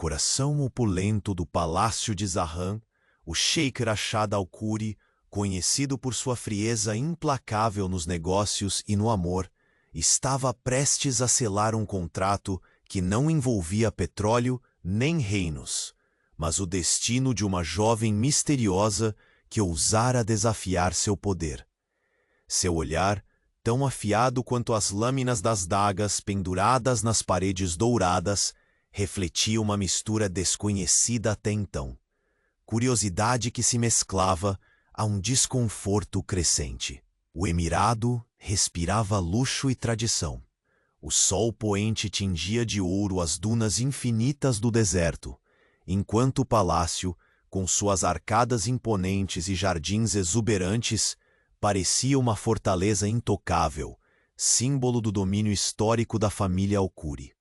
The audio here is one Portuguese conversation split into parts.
coração opulento do palácio de Zahan, o Sheikh Rashad Al-Khoury, conhecido por sua frieza implacável nos negócios e no amor, estava prestes a selar um contrato que não envolvia petróleo nem reinos, mas o destino de uma jovem misteriosa que ousara desafiar seu poder. Seu olhar, tão afiado quanto as lâminas das dagas penduradas nas paredes douradas, refletia uma mistura desconhecida até então. Curiosidade que se mesclava a um desconforto crescente. O emirado respirava luxo e tradição. O sol poente tingia de ouro as dunas infinitas do deserto, enquanto o palácio, com suas arcadas imponentes e jardins exuberantes, parecia uma fortaleza intocável, símbolo do domínio histórico da família Al-Khoury.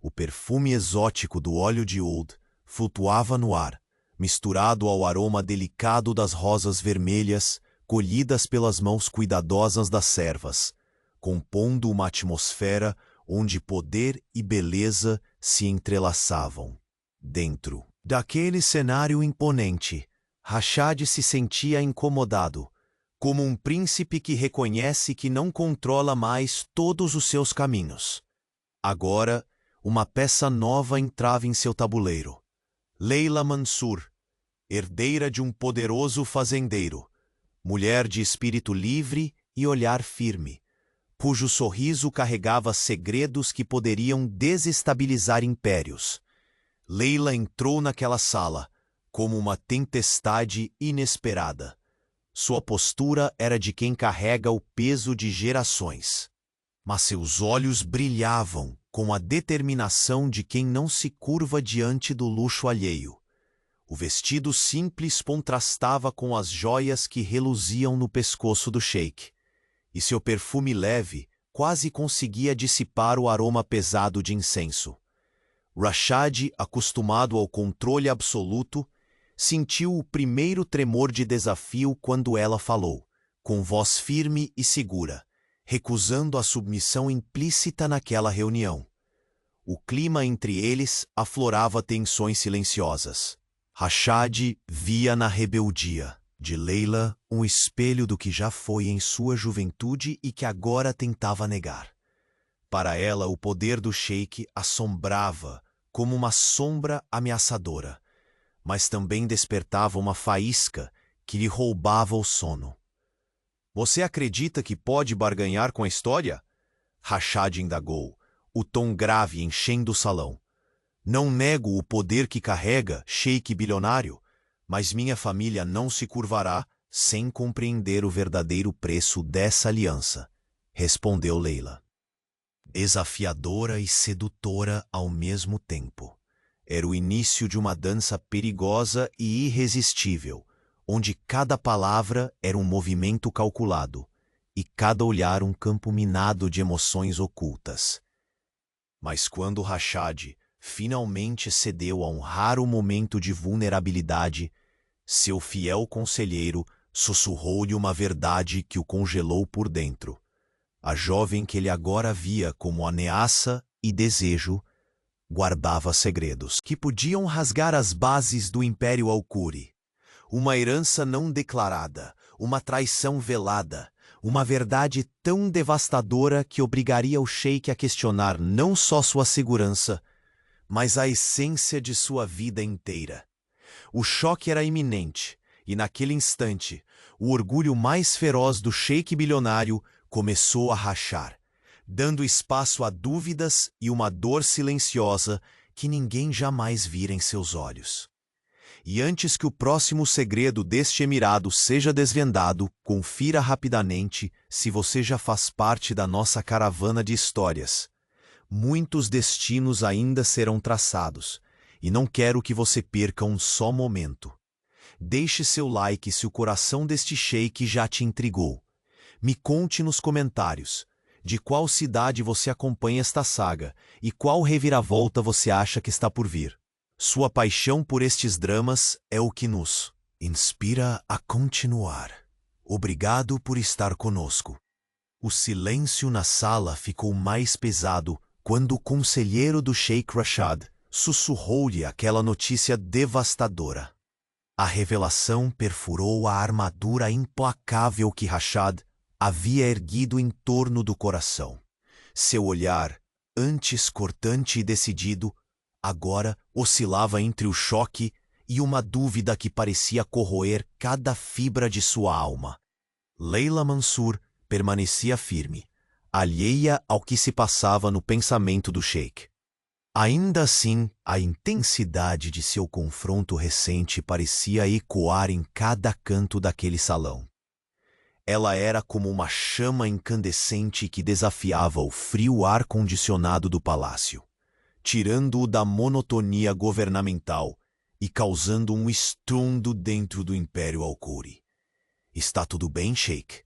O perfume exótico do óleo de oud flutuava no ar, misturado ao aroma delicado das rosas vermelhas colhidas pelas mãos cuidadosas das servas, compondo uma atmosfera onde poder e beleza se entrelaçavam. Dentro daquele cenário imponente, Rashad se sentia incomodado, como um príncipe que reconhece que não controla mais todos os seus caminhos. Agora, uma peça nova entrava em seu tabuleiro. Leila Mansur, herdeira de um poderoso fazendeiro, mulher de espírito livre e olhar firme, cujo sorriso carregava segredos que poderiam desestabilizar impérios. Leila entrou naquela sala como uma tempestade inesperada. Sua postura era de quem carrega o peso de gerações, mas seus olhos brilhavam com a determinação de quem não se curva diante do luxo alheio. O vestido simples contrastava com as joias que reluziam no pescoço do sheik, e seu perfume leve quase conseguia dissipar o aroma pesado de incenso. Rashad, acostumado ao controle absoluto, sentiu o primeiro tremor de desafio quando ela falou, com voz firme e segura, recusando a submissão implícita naquela reunião. O clima entre eles aflorava tensões silenciosas. Rashad via na rebeldia de Leila um espelho do que já foi em sua juventude e que agora tentava negar. Para ela, o poder do sheik assombrava como uma sombra ameaçadora, mas também despertava uma faísca que lhe roubava o sono. Você acredita que pode barganhar com a história? Rashad indagou, o tom grave enchendo o salão. Não nego o poder que carrega, sheik bilionário, mas minha família não se curvará sem compreender o verdadeiro preço dessa aliança, respondeu Leila. Desafiadora e sedutora ao mesmo tempo. Era o início de uma dança perigosa e irresistível, onde cada palavra era um movimento calculado e cada olhar um campo minado de emoções ocultas. Mas quando Rashad finalmente cedeu a um raro momento de vulnerabilidade, seu fiel conselheiro sussurrou-lhe uma verdade que o congelou por dentro. A jovem que ele agora via como ameaça e desejo guardava segredos que podiam rasgar as bases do Império Al-Khoury. Uma herança não declarada, uma traição velada, uma verdade tão devastadora que obrigaria o sheik a questionar não só sua segurança, mas a essência de sua vida inteira. O choque era iminente, e naquele instante, o orgulho mais feroz do sheik bilionário começou a rachar, dando espaço a dúvidas e uma dor silenciosa que ninguém jamais vira em seus olhos. E antes que o próximo segredo deste emirado seja desvendado, confira rapidamente se você já faz parte da nossa caravana de histórias. Muitos destinos ainda serão traçados, e não quero que você perca um só momento. Deixe seu like se o coração deste sheik já te intrigou. Me conte nos comentários de qual cidade você acompanha esta saga e qual reviravolta você acha que está por vir. Sua paixão por estes dramas é o que nos inspira a continuar. Obrigado por estar conosco. O silêncio na sala ficou mais pesado quando o conselheiro do Sheik Rashad sussurrou-lhe aquela notícia devastadora. A revelação perfurou a armadura implacável que Rashad havia erguido em torno do coração. Seu olhar, antes cortante e decidido, agora oscilava entre o choque e uma dúvida que parecia corroer cada fibra de sua alma. Leila Mansur permanecia firme, alheia ao que se passava no pensamento do sheik. Ainda assim, a intensidade de seu confronto recente parecia ecoar em cada canto daquele salão. Ela era como uma chama incandescente que desafiava o frio ar-condicionado do palácio, tirando-o da monotonia governamental e causando um estrondo dentro do Império Al-Khoury. "Está tudo bem, Sheik?"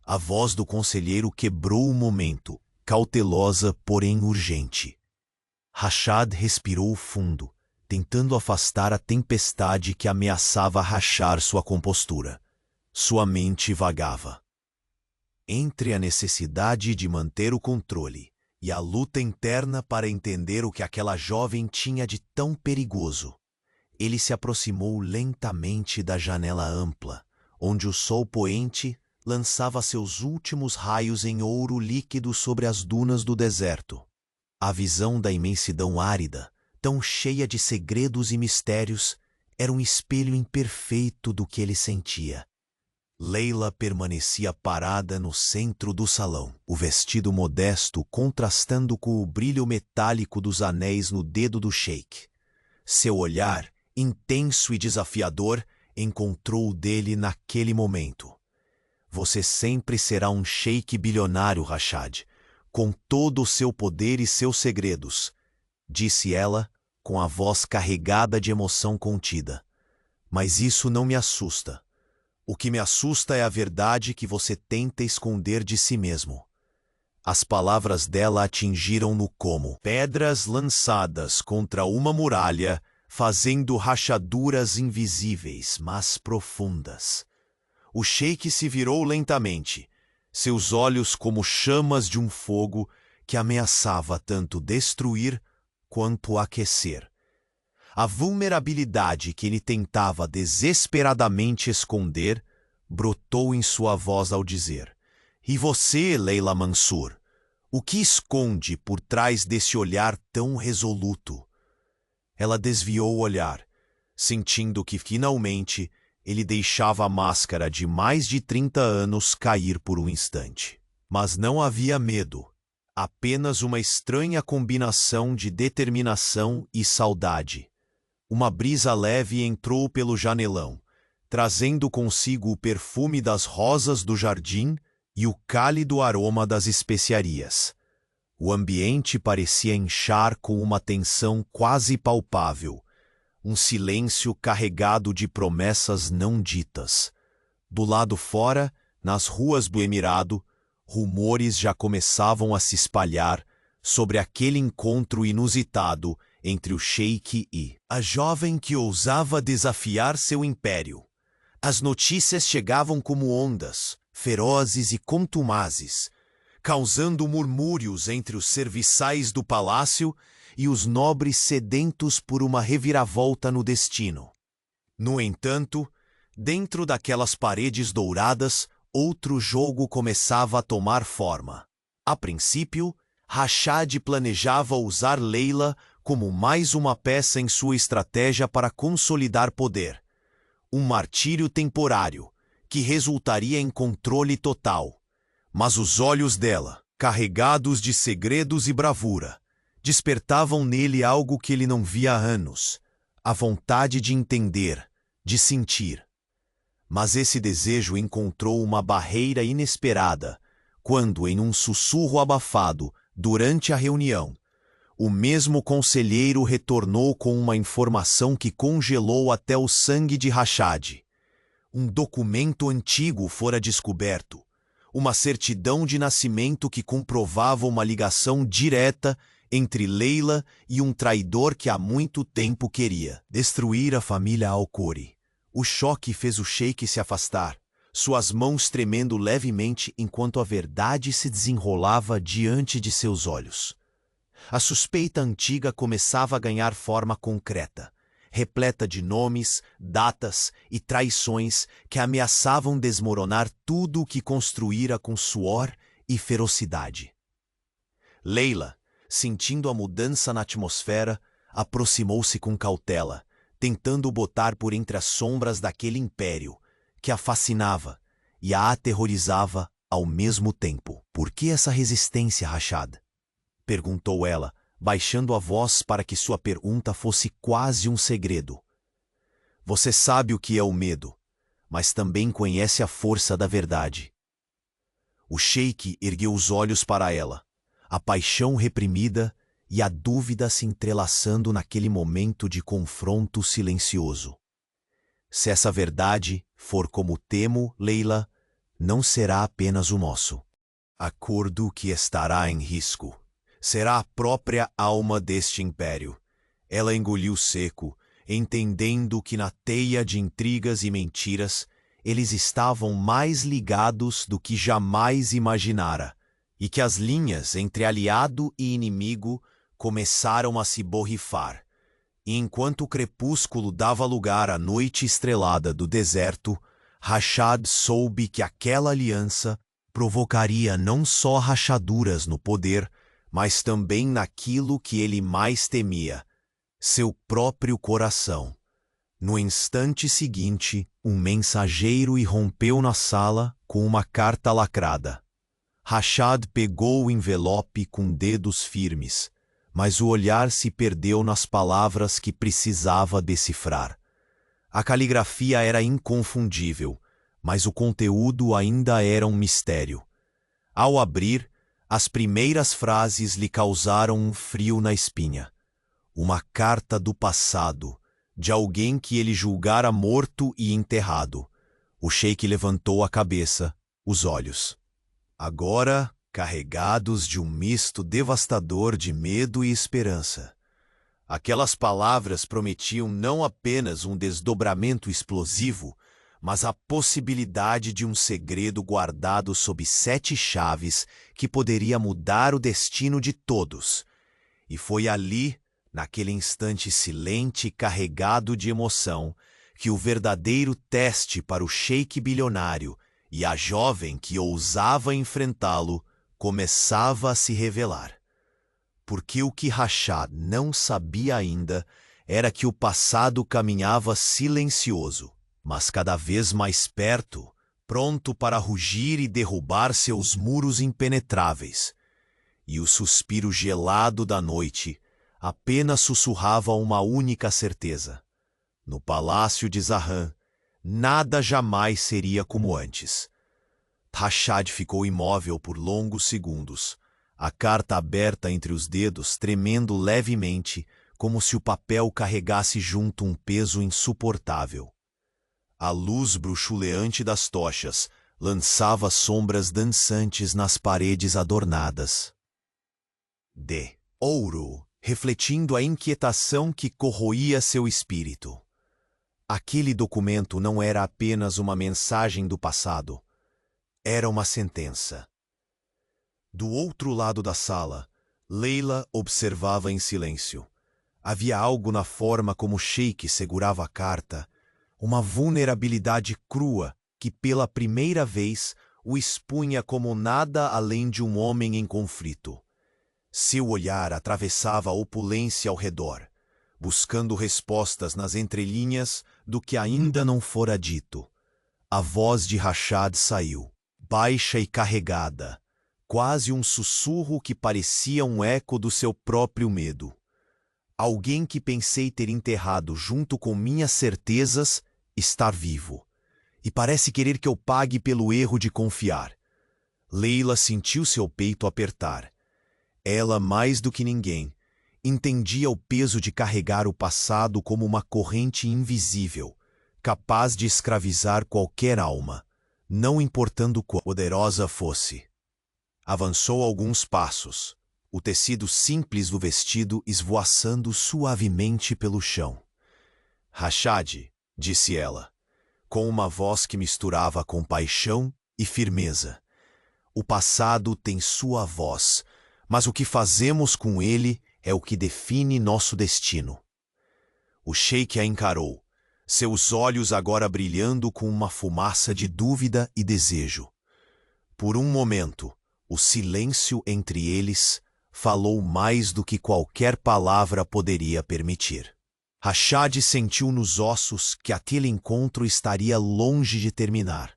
A voz do conselheiro quebrou o momento, cautelosa, porém urgente. Rashad respirou fundo, tentando afastar a tempestade que ameaçava rachar sua compostura. Sua mente vagava. Entre a necessidade de manter o controle e a luta interna para entender o que aquela jovem tinha de tão perigoso, ele se aproximou lentamente da janela ampla, onde o sol poente lançava seus últimos raios em ouro líquido sobre as dunas do deserto. A visão da imensidão árida, tão cheia de segredos e mistérios, era um espelho imperfeito do que ele sentia. Leila permanecia parada no centro do salão, o vestido modesto contrastando com o brilho metálico dos anéis no dedo do sheik. Seu olhar, intenso e desafiador, encontrou o dele naquele momento. "Você sempre será um sheik bilionário, Rashad, com todo o seu poder e seus segredos", disse ela, com a voz carregada de emoção contida. "Mas isso não me assusta. O que me assusta é a verdade que você tenta esconder de si mesmo." As palavras dela atingiram-no como pedras lançadas contra uma muralha, fazendo rachaduras invisíveis, mas profundas. O sheik se virou lentamente, seus olhos como chamas de um fogo que ameaçava tanto destruir quanto aquecer. A vulnerabilidade que ele tentava desesperadamente esconder brotou em sua voz ao dizer: "E você, Leila Mansur, o que esconde por trás desse olhar tão resoluto?" Ela desviou o olhar, sentindo que finalmente ele deixava a máscara de mais de 30 anos cair por um instante. Mas não havia medo, apenas uma estranha combinação de determinação e saudade. Uma brisa leve entrou pelo janelão, trazendo consigo o perfume das rosas do jardim e o cálido aroma das especiarias. O ambiente parecia inchar com uma tensão quase palpável, um silêncio carregado de promessas não ditas. Do lado fora, nas ruas do Emirado, rumores já começavam a se espalhar sobre aquele encontro inusitado entre o sheik e a jovem que ousava desafiar seu império. As notícias chegavam como ondas, ferozes e contumazes, causando murmúrios entre os serviçais do palácio e os nobres sedentos por uma reviravolta no destino. No entanto, dentro daquelas paredes douradas, outro jogo começava a tomar forma. A princípio, Rashad planejava usar Leila como mais uma peça em sua estratégia para consolidar poder. Um martírio temporário, que resultaria em controle total. Mas os olhos dela, carregados de segredos e bravura, despertavam nele algo que ele não via há anos: a vontade de entender, de sentir. Mas esse desejo encontrou uma barreira inesperada, quando, em um sussurro abafado, durante a reunião, o mesmo conselheiro retornou com uma informação que congelou até o sangue de Rashad. Um documento antigo fora descoberto, uma certidão de nascimento que comprovava uma ligação direta entre Leila e um traidor que há muito tempo queria destruir a família Al-Khoury. O choque fez o sheik se afastar, suas mãos tremendo levemente enquanto a verdade se desenrolava diante de seus olhos. A suspeita antiga começava a ganhar forma concreta, repleta de nomes, datas e traições que ameaçavam desmoronar tudo o que construíra com suor e ferocidade. Leila, sentindo a mudança na atmosfera, aproximou-se com cautela, tentando botar por entre as sombras daquele império que a fascinava e a aterrorizava ao mesmo tempo. "Por que essa resistência, Rashad?" perguntou ela, baixando a voz para que sua pergunta fosse quase um segredo. "Você sabe o que é o medo, mas também conhece a força da verdade." O sheik ergueu os olhos para ela, a paixão reprimida e a dúvida se entrelaçando naquele momento de confronto silencioso. "Se essa verdade for como temo, Leila, não será apenas o nosso acordo que estará em risco. Será a própria alma deste império." Ela engoliu seco, entendendo que na teia de intrigas e mentiras eles estavam mais ligados do que jamais imaginara, e que as linhas entre aliado e inimigo começaram a se borrifar. E enquanto o crepúsculo dava lugar à noite estrelada do deserto, Rashad soube que aquela aliança provocaria não só rachaduras no poder, mas também naquilo que ele mais temia, seu próprio coração. No instante seguinte, um mensageiro irrompeu na sala com uma carta lacrada. Rashad pegou o envelope com dedos firmes, mas o olhar se perdeu nas palavras que precisava decifrar. A caligrafia era inconfundível, mas o conteúdo ainda era um mistério. Ao abrir, as primeiras frases lhe causaram um frio na espinha. Uma carta do passado, de alguém que ele julgara morto e enterrado. O sheik levantou a cabeça, os olhos, agora carregados de um misto devastador de medo e esperança. Aquelas palavras prometiam não apenas um desdobramento explosivo, mas a possibilidade de um segredo guardado sob 7 chaves que poderia mudar o destino de todos. E foi ali, naquele instante silente e carregado de emoção, que o verdadeiro teste para o sheik bilionário e a jovem que ousava enfrentá-lo começava a se revelar. Porque o que Rashad não sabia ainda era que o passado caminhava silencioso, mas cada vez mais perto, pronto para rugir e derrubar seus muros impenetráveis. E o suspiro gelado da noite apenas sussurrava uma única certeza: no palácio de Zahran, nada jamais seria como antes. Rashad ficou imóvel por longos segundos, a carta aberta entre os dedos, tremendo levemente, como se o papel carregasse junto um peso insuportável. A luz bruxuleante das tochas lançava sombras dançantes nas paredes adornadas de ouro, refletindo a inquietação que corroía seu espírito. Aquele documento não era apenas uma mensagem do passado, era uma sentença. Do outro lado da sala, Leila observava em silêncio. Havia algo na forma como o sheik segurava a carta, uma vulnerabilidade crua que pela primeira vez o expunha como nada além de um homem em conflito. Seu olhar atravessava a opulência ao redor, buscando respostas nas entrelinhas do que ainda não fora dito. A voz de Rashad saiu, baixa e carregada, quase um sussurro que parecia um eco do seu próprio medo. Alguém que pensei ter enterrado junto com minhas certezas está vivo, e parece querer que eu pague pelo erro de confiar. Leila sentiu seu peito apertar. Ela, mais do que ninguém, entendia o peso de carregar o passado como uma corrente invisível, capaz de escravizar qualquer alma, não importando quão poderosa fosse. Avançou alguns passos, o tecido simples do vestido esvoaçando suavemente pelo chão. "Rashad", disse ela, com uma voz que misturava compaixão e firmeza. "O passado tem sua voz, mas o que fazemos com ele é o que define nosso destino. O sheik a encarou, seus olhos agora brilhando com uma fumaça de dúvida e desejo. Por um momento, o silêncio entre eles falou mais do que qualquer palavra poderia permitir. Rashad sentiu nos ossos que aquele encontro estaria longe de terminar,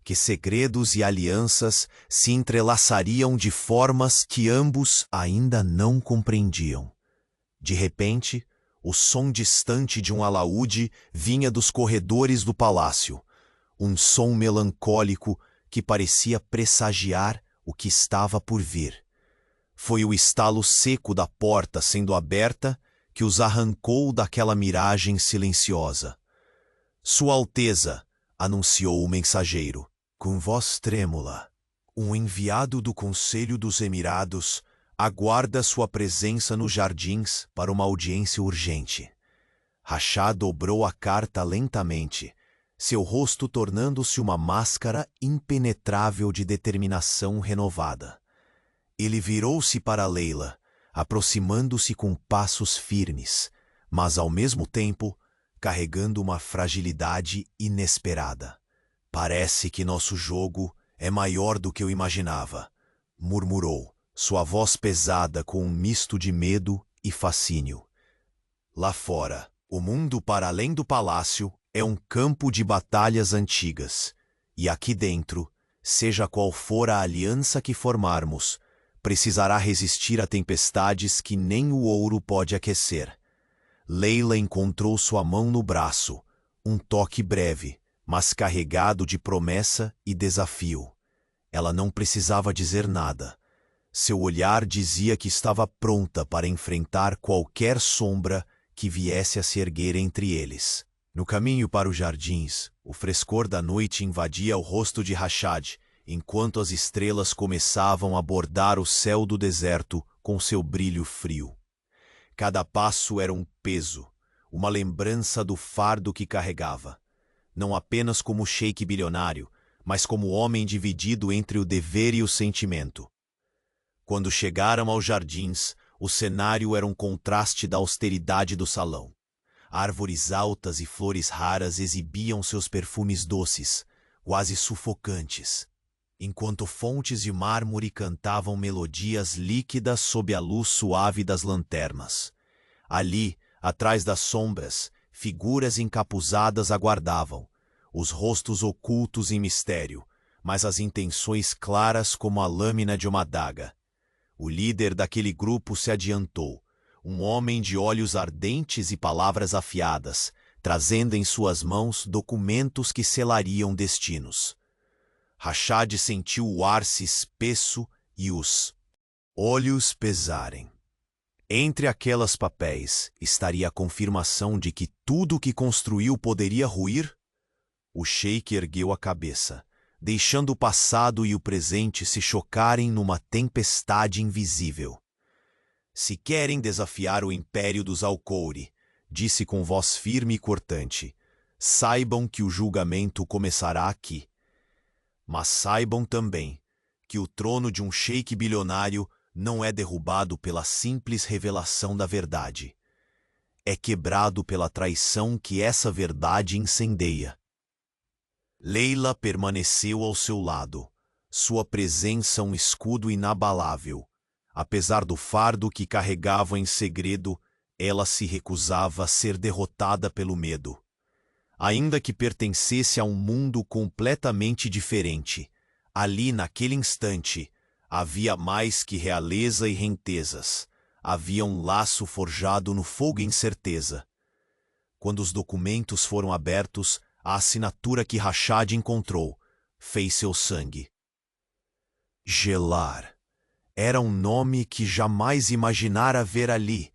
que segredos e alianças se entrelaçariam de formas que ambos ainda não compreendiam. De repente, o som distante de um alaúde vinha dos corredores do palácio, um som melancólico que parecia pressagiar o que estava por vir. Foi o estalo seco da porta sendo aberta que os arrancou daquela miragem silenciosa. Sua Alteza, anunciou o mensageiro, com voz trêmula. Um enviado do Conselho dos Emirados aguarda sua presença nos jardins para uma audiência urgente. Rashad dobrou a carta lentamente, seu rosto tornando-se uma máscara impenetrável de determinação renovada. Ele virou-se para Leila, aproximando-se com passos firmes, mas ao mesmo tempo carregando uma fragilidade inesperada. Parece que nosso jogo é maior do que eu imaginava, murmurou, sua voz pesada com um misto de medo e fascínio. Lá fora, o mundo para além do palácio é um campo de batalhas antigas, e aqui dentro, seja qual for a aliança que formarmos, precisará resistir a tempestades que nem o ouro pode aquecer. Leila encontrou sua mão no braço, um toque breve, mas carregado de promessa e desafio. Ela não precisava dizer nada. Seu olhar dizia que estava pronta para enfrentar qualquer sombra que viesse a se erguer entre eles. No caminho para os jardins, o frescor da noite invadia o rosto de Rashad, enquanto as estrelas começavam a bordar o céu do deserto com seu brilho frio. Cada passo era um peso, uma lembrança do fardo que carregava, não apenas como sheik bilionário, mas como homem dividido entre o dever e o sentimento. Quando chegaram aos jardins, o cenário era um contraste da austeridade do salão. Árvores altas e flores raras exibiam seus perfumes doces, quase sufocantes, enquanto fontes de mármore cantavam melodias líquidas sob a luz suave das lanternas. Ali, atrás das sombras, figuras encapuzadas aguardavam, os rostos ocultos em mistério, mas as intenções claras como a lâmina de uma adaga. O líder daquele grupo se adiantou, um homem de olhos ardentes e palavras afiadas, trazendo em suas mãos documentos que selariam destinos. Rashad sentiu o ar se espesso e os olhos pesarem. Entre aquelas papéis estaria a confirmação de que tudo o que construiu poderia ruir? O sheik ergueu a cabeça, deixando o passado e o presente se chocarem numa tempestade invisível. Se querem desafiar o império dos Alcouri, disse com voz firme e cortante, saibam que o julgamento começará aqui. Mas saibam também que o trono de um sheik bilionário não é derrubado pela simples revelação da verdade. É quebrado pela traição que essa verdade incendeia. Leila permaneceu ao seu lado, sua presença um escudo inabalável. Apesar do fardo que carregava em segredo, ela se recusava a ser derrotada pelo medo. Ainda que pertencesse a um mundo completamente diferente, ali naquele instante, havia mais que realeza e rentezas. Havia um laço forjado no fogo e incerteza. Quando os documentos foram abertos, a assinatura que Rashad encontrou fez seu sangue gelar. Era um nome que jamais imaginara ver ali.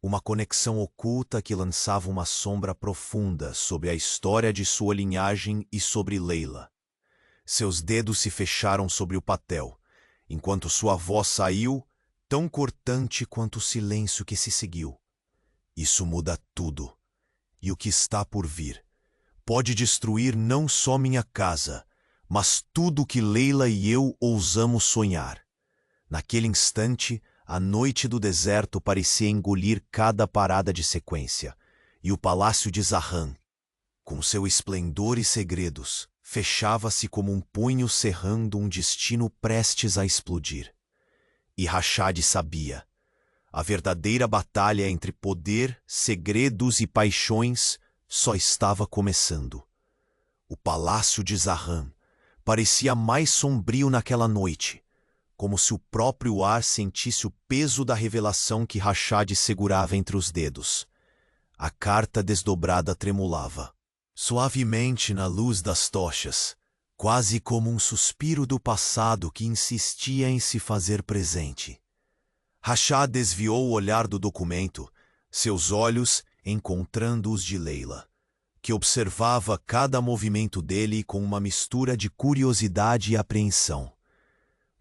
Uma conexão oculta que lançava uma sombra profunda sobre a história de sua linhagem e sobre Leila. Seus dedos se fecharam sobre o papel, enquanto sua voz saiu, tão cortante quanto o silêncio que se seguiu. Isso muda tudo. E o que está por vir pode destruir não só minha casa, mas tudo o que Leila e eu ousamos sonhar. Naquele instante, a noite do deserto parecia engolir cada parada de sequência, e o palácio de Zarran, com seu esplendor e segredos, fechava-se como um punho cerrando um destino prestes a explodir. E Rashad sabia. A verdadeira batalha entre poder, segredos e paixões só estava começando. O palácio de Zarran parecia mais sombrio naquela noite, como se o próprio ar sentisse o peso da revelação que Rashad segurava entre os dedos. A carta desdobrada tremulava, suavemente na luz das tochas, quase como um suspiro do passado que insistia em se fazer presente. Rashad desviou o olhar do documento, seus olhos encontrando os de Leila, que observava cada movimento dele com uma mistura de curiosidade e apreensão.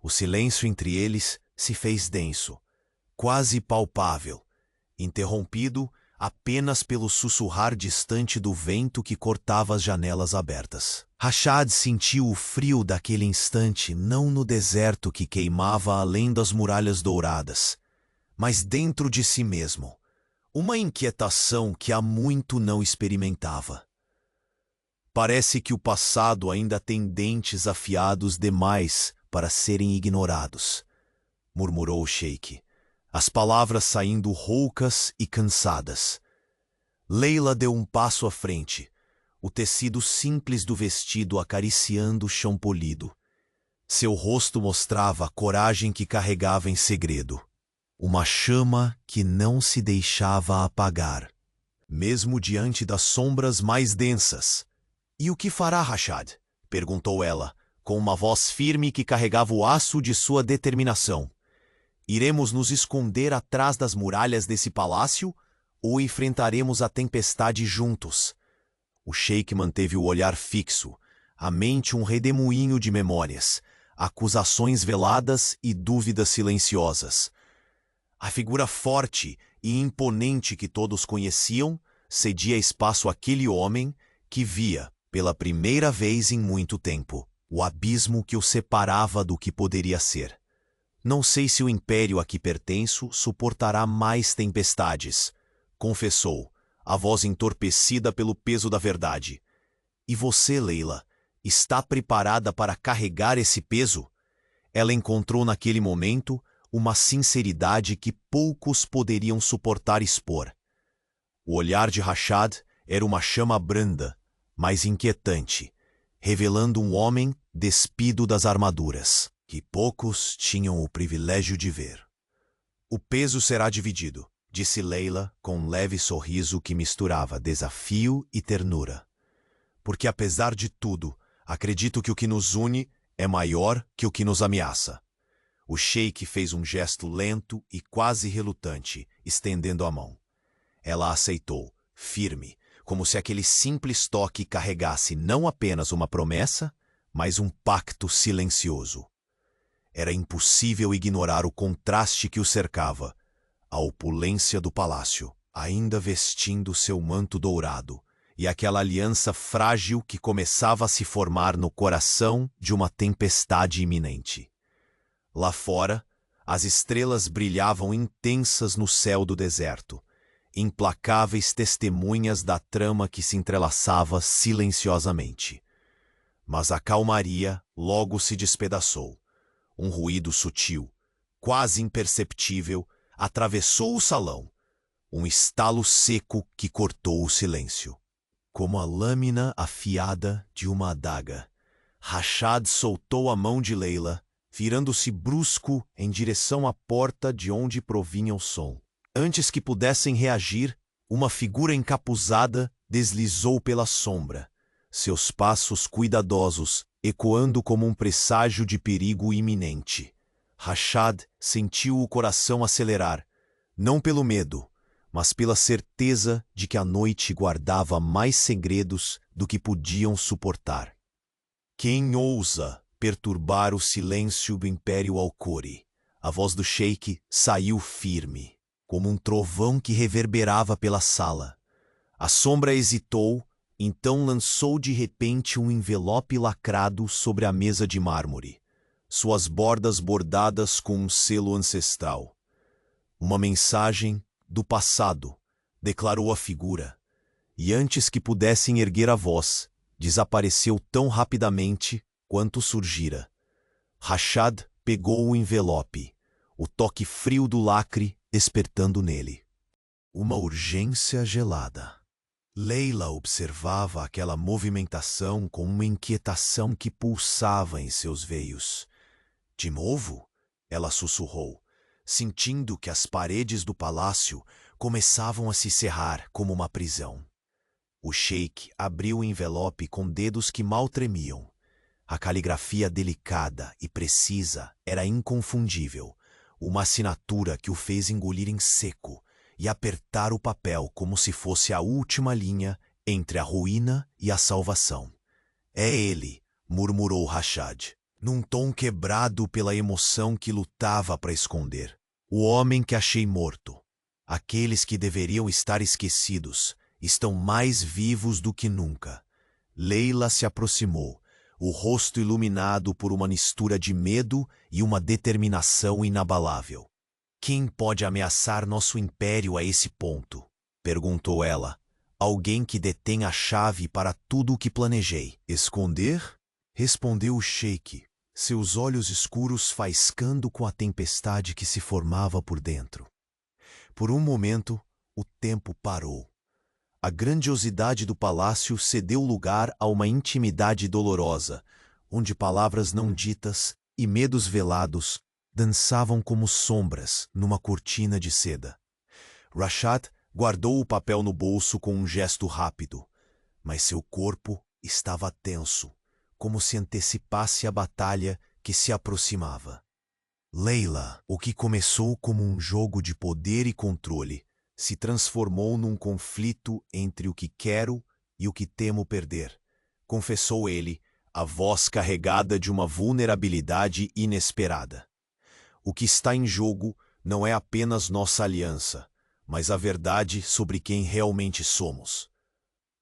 O silêncio entre eles se fez denso, quase palpável, interrompido apenas pelo sussurrar distante do vento que cortava as janelas abertas. Rashad sentiu o frio daquele instante não no deserto que queimava além das muralhas douradas, mas dentro de si mesmo, uma inquietação que há muito não experimentava. Parece que o passado ainda tem dentes afiados demais para serem ignorados, murmurou o sheik, as palavras saindo roucas e cansadas. Leila deu um passo à frente, o tecido simples do vestido acariciando o chão polido. Seu rosto mostrava a coragem que carregava em segredo, uma chama que não se deixava apagar, mesmo diante das sombras mais densas. "E o que fará Rashad?" perguntou ela, com uma voz firme que carregava o aço de sua determinação. "Iremos nos esconder atrás das muralhas desse palácio ou enfrentaremos a tempestade juntos?" O sheik manteve o olhar fixo, a mente um redemoinho de memórias, acusações veladas e dúvidas silenciosas. A figura forte e imponente que todos conheciam cedia espaço àquele homem que via, pela primeira vez em muito tempo, o abismo que o separava do que poderia ser. "Não sei se o império a que pertenço suportará mais tempestades", confessou, a voz entorpecida pelo peso da verdade. "E você, Leila, está preparada para carregar esse peso?" Ela encontrou naquele momento uma sinceridade que poucos poderiam suportar expor. O olhar de Rashad era uma chama branda, mas inquietante, revelando um homem despido das armaduras, que poucos tinham o privilégio de ver. "O peso será dividido", disse Leila com um leve sorriso que misturava desafio e ternura. "Porque apesar de tudo, acredito que o que nos une é maior que o que nos ameaça." O sheik fez um gesto lento e quase relutante, estendendo a mão. Ela aceitou, firme, como se aquele simples toque carregasse não apenas uma promessa, mas um pacto silencioso. Era impossível ignorar o contraste que o cercava, a opulência do palácio, ainda vestindo seu manto dourado, e aquela aliança frágil que começava a se formar no coração de uma tempestade iminente. Lá fora, as estrelas brilhavam intensas no céu do deserto, implacáveis testemunhas da trama que se entrelaçava silenciosamente. Mas a calmaria logo se despedaçou. Um ruído sutil, quase imperceptível, atravessou o salão. Um estalo seco que cortou o silêncio. Como a lâmina afiada de uma adaga, Rashad soltou a mão de Leila, virando-se brusco em direção à porta de onde provinha o som. Antes que pudessem reagir, uma figura encapuzada deslizou pela sombra, seus passos cuidadosos ecoando como um presságio de perigo iminente. Rashad sentiu o coração acelerar, não pelo medo, mas pela certeza de que a noite guardava mais segredos do que podiam suportar. "Quem ousa perturbar o silêncio do Império Alcori?" A voz do sheik saiu firme, como um trovão que reverberava pela sala. A sombra hesitou, então lançou de repente um envelope lacrado sobre a mesa de mármore. suas bordas bordadas com um selo ancestral. Uma mensagem do passado, declarou a figura, e antes que pudessem erguer a voz, desapareceu tão rapidamente quanto surgira. Rashad pegou o envelope, o toque frio do lacre despertando nele uma urgência gelada. Leila observava aquela movimentação com uma inquietação que pulsava em seus veios. De novo, ela sussurrou, sentindo que as paredes do palácio começavam a se cerrar como uma prisão. O sheik abriu o envelope com dedos que mal tremiam. A caligrafia delicada e precisa era inconfundível, uma assinatura que o fez engolir em seco e apertar o papel como se fosse a última linha entre a ruína e a salvação. É ele, murmurou Rashad, num tom quebrado pela emoção que lutava para esconder. O homem que achei morto. Aqueles que deveriam estar esquecidos estão mais vivos do que nunca. Leila se aproximou, o rosto iluminado por uma mistura de medo e uma determinação inabalável. Quem pode ameaçar nosso império a esse ponto? Perguntou ela. Alguém que detém a chave para tudo o que planejei. Esconder? Respondeu o sheik, seus olhos escuros faiscando com a tempestade que se formava por dentro. Por um momento, o tempo parou. A grandiosidade do palácio cedeu lugar a uma intimidade dolorosa, onde palavras não ditas e medos velados dançavam como sombras numa cortina de seda. Rashad guardou o papel no bolso com um gesto rápido, mas seu corpo estava tenso, como se antecipasse a batalha que se aproximava. Leila, o que começou como um jogo de poder e controle, se transformou num conflito entre o que quero e o que temo perder, confessou ele, a voz carregada de uma vulnerabilidade inesperada. O que está em jogo não é apenas nossa aliança, mas a verdade sobre quem realmente somos.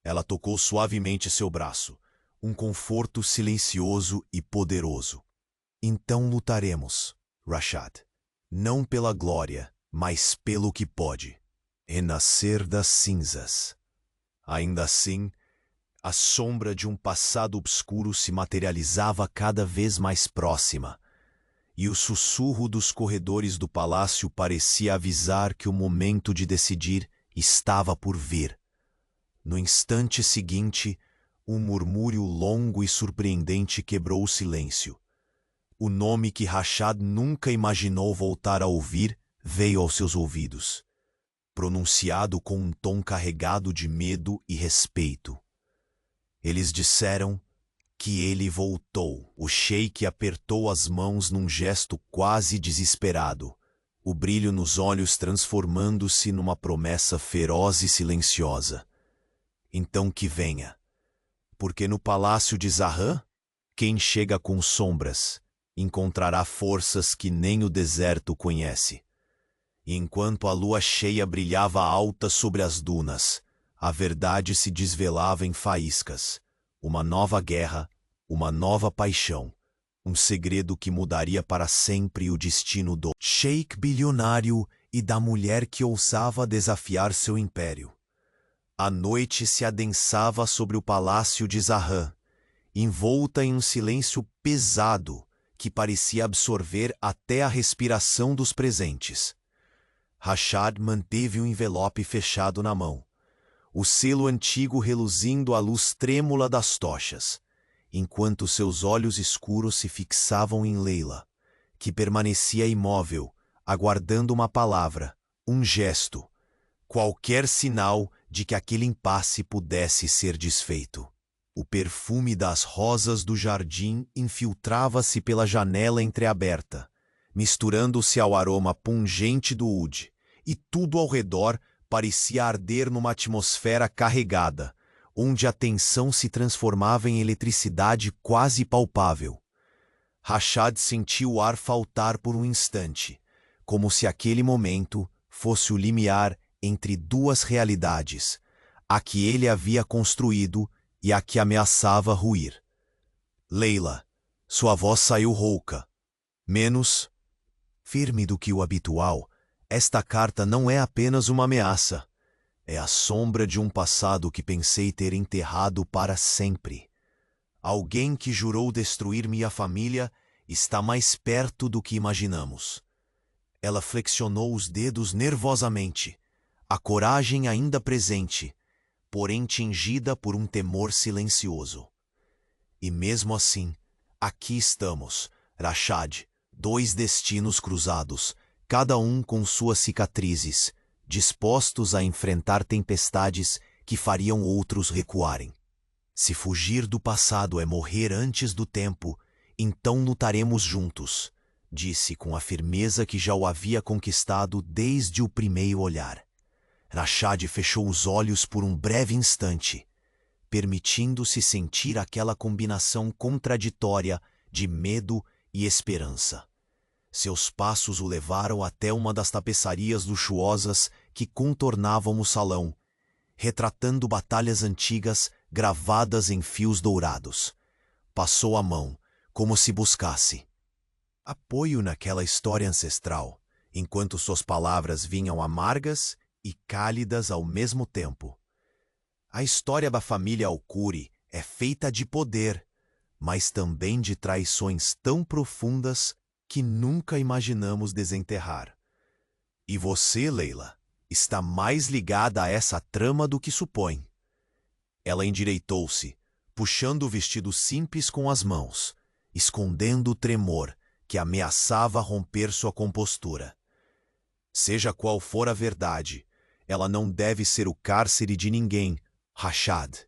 Ela tocou suavemente seu braço, um conforto silencioso e poderoso. Então lutaremos, Rashad, não pela glória, mas pelo que pode. Renascer das cinzas. Ainda assim, a sombra de um passado obscuro se materializava cada vez mais próxima, e o sussurro dos corredores do palácio parecia avisar que o momento de decidir estava por vir. No instante seguinte, um murmúrio longo e surpreendente quebrou o silêncio. O nome que Rashad nunca imaginou voltar a ouvir veio aos seus ouvidos, pronunciado com um tom carregado de medo e respeito. Eles disseram que ele voltou. O sheik apertou as mãos num gesto quase desesperado, o brilho nos olhos transformando-se numa promessa feroz e silenciosa. Então que venha, porque no palácio de Zahran, quem chega com sombras encontrará forças que nem o deserto conhece. E enquanto a lua cheia brilhava alta sobre as dunas, a verdade se desvelava em faíscas. Uma nova guerra, uma nova paixão, um segredo que mudaria para sempre o destino do sheik bilionário e da mulher que ousava desafiar seu império. A noite se adensava sobre o palácio de Zahran, envolta em um silêncio pesado que parecia absorver até a respiração dos presentes. Rashad manteve o envelope fechado na mão, o selo antigo reluzindo à luz trêmula das tochas, enquanto seus olhos escuros se fixavam em Leila, que permanecia imóvel, aguardando uma palavra, um gesto, qualquer sinal de que aquele impasse pudesse ser desfeito. O perfume das rosas do jardim infiltrava-se pela janela entreaberta, misturando-se ao aroma pungente do oud, e tudo ao redor parecia arder numa atmosfera carregada, onde a tensão se transformava em eletricidade quase palpável. Rashad sentiu o ar faltar por um instante, como se aquele momento fosse o limiar entre duas realidades, a que ele havia construído e a que ameaçava ruir. Leila, sua voz saiu rouca, Menos firme do que o habitual, esta carta não é apenas uma ameaça. É a sombra de um passado que pensei ter enterrado para sempre. Alguém que jurou destruir minha família está mais perto do que imaginamos. Ela flexionou os dedos nervosamente, a coragem ainda presente, porém tingida por um temor silencioso. E mesmo assim, aqui estamos, Rashad, dois destinos cruzados, cada um com suas cicatrizes, dispostos a enfrentar tempestades que fariam outros recuarem. Se fugir do passado é morrer antes do tempo, então lutaremos juntos, disse com a firmeza que já o havia conquistado desde o primeiro olhar. Rashad fechou os olhos por um breve instante, permitindo-se sentir aquela combinação contraditória de medo e esperança. Seus passos o levaram até uma das tapeçarias luxuosas que contornavam o salão, retratando batalhas antigas gravadas em fios dourados. Passou a mão, como se buscasse apoio naquela história ancestral, enquanto suas palavras vinham amargas e cálidas ao mesmo tempo. A história da família Alcuri é feita de poder, mas também de traições tão profundas que nunca imaginamos desenterrar. E você, Leila, está mais ligada a essa trama do que supõe. Ela endireitou-se, puxando o vestido simples com as mãos, escondendo o tremor que ameaçava romper sua compostura. Seja qual for a verdade, ela não deve ser o cárcere de ninguém, Rashad.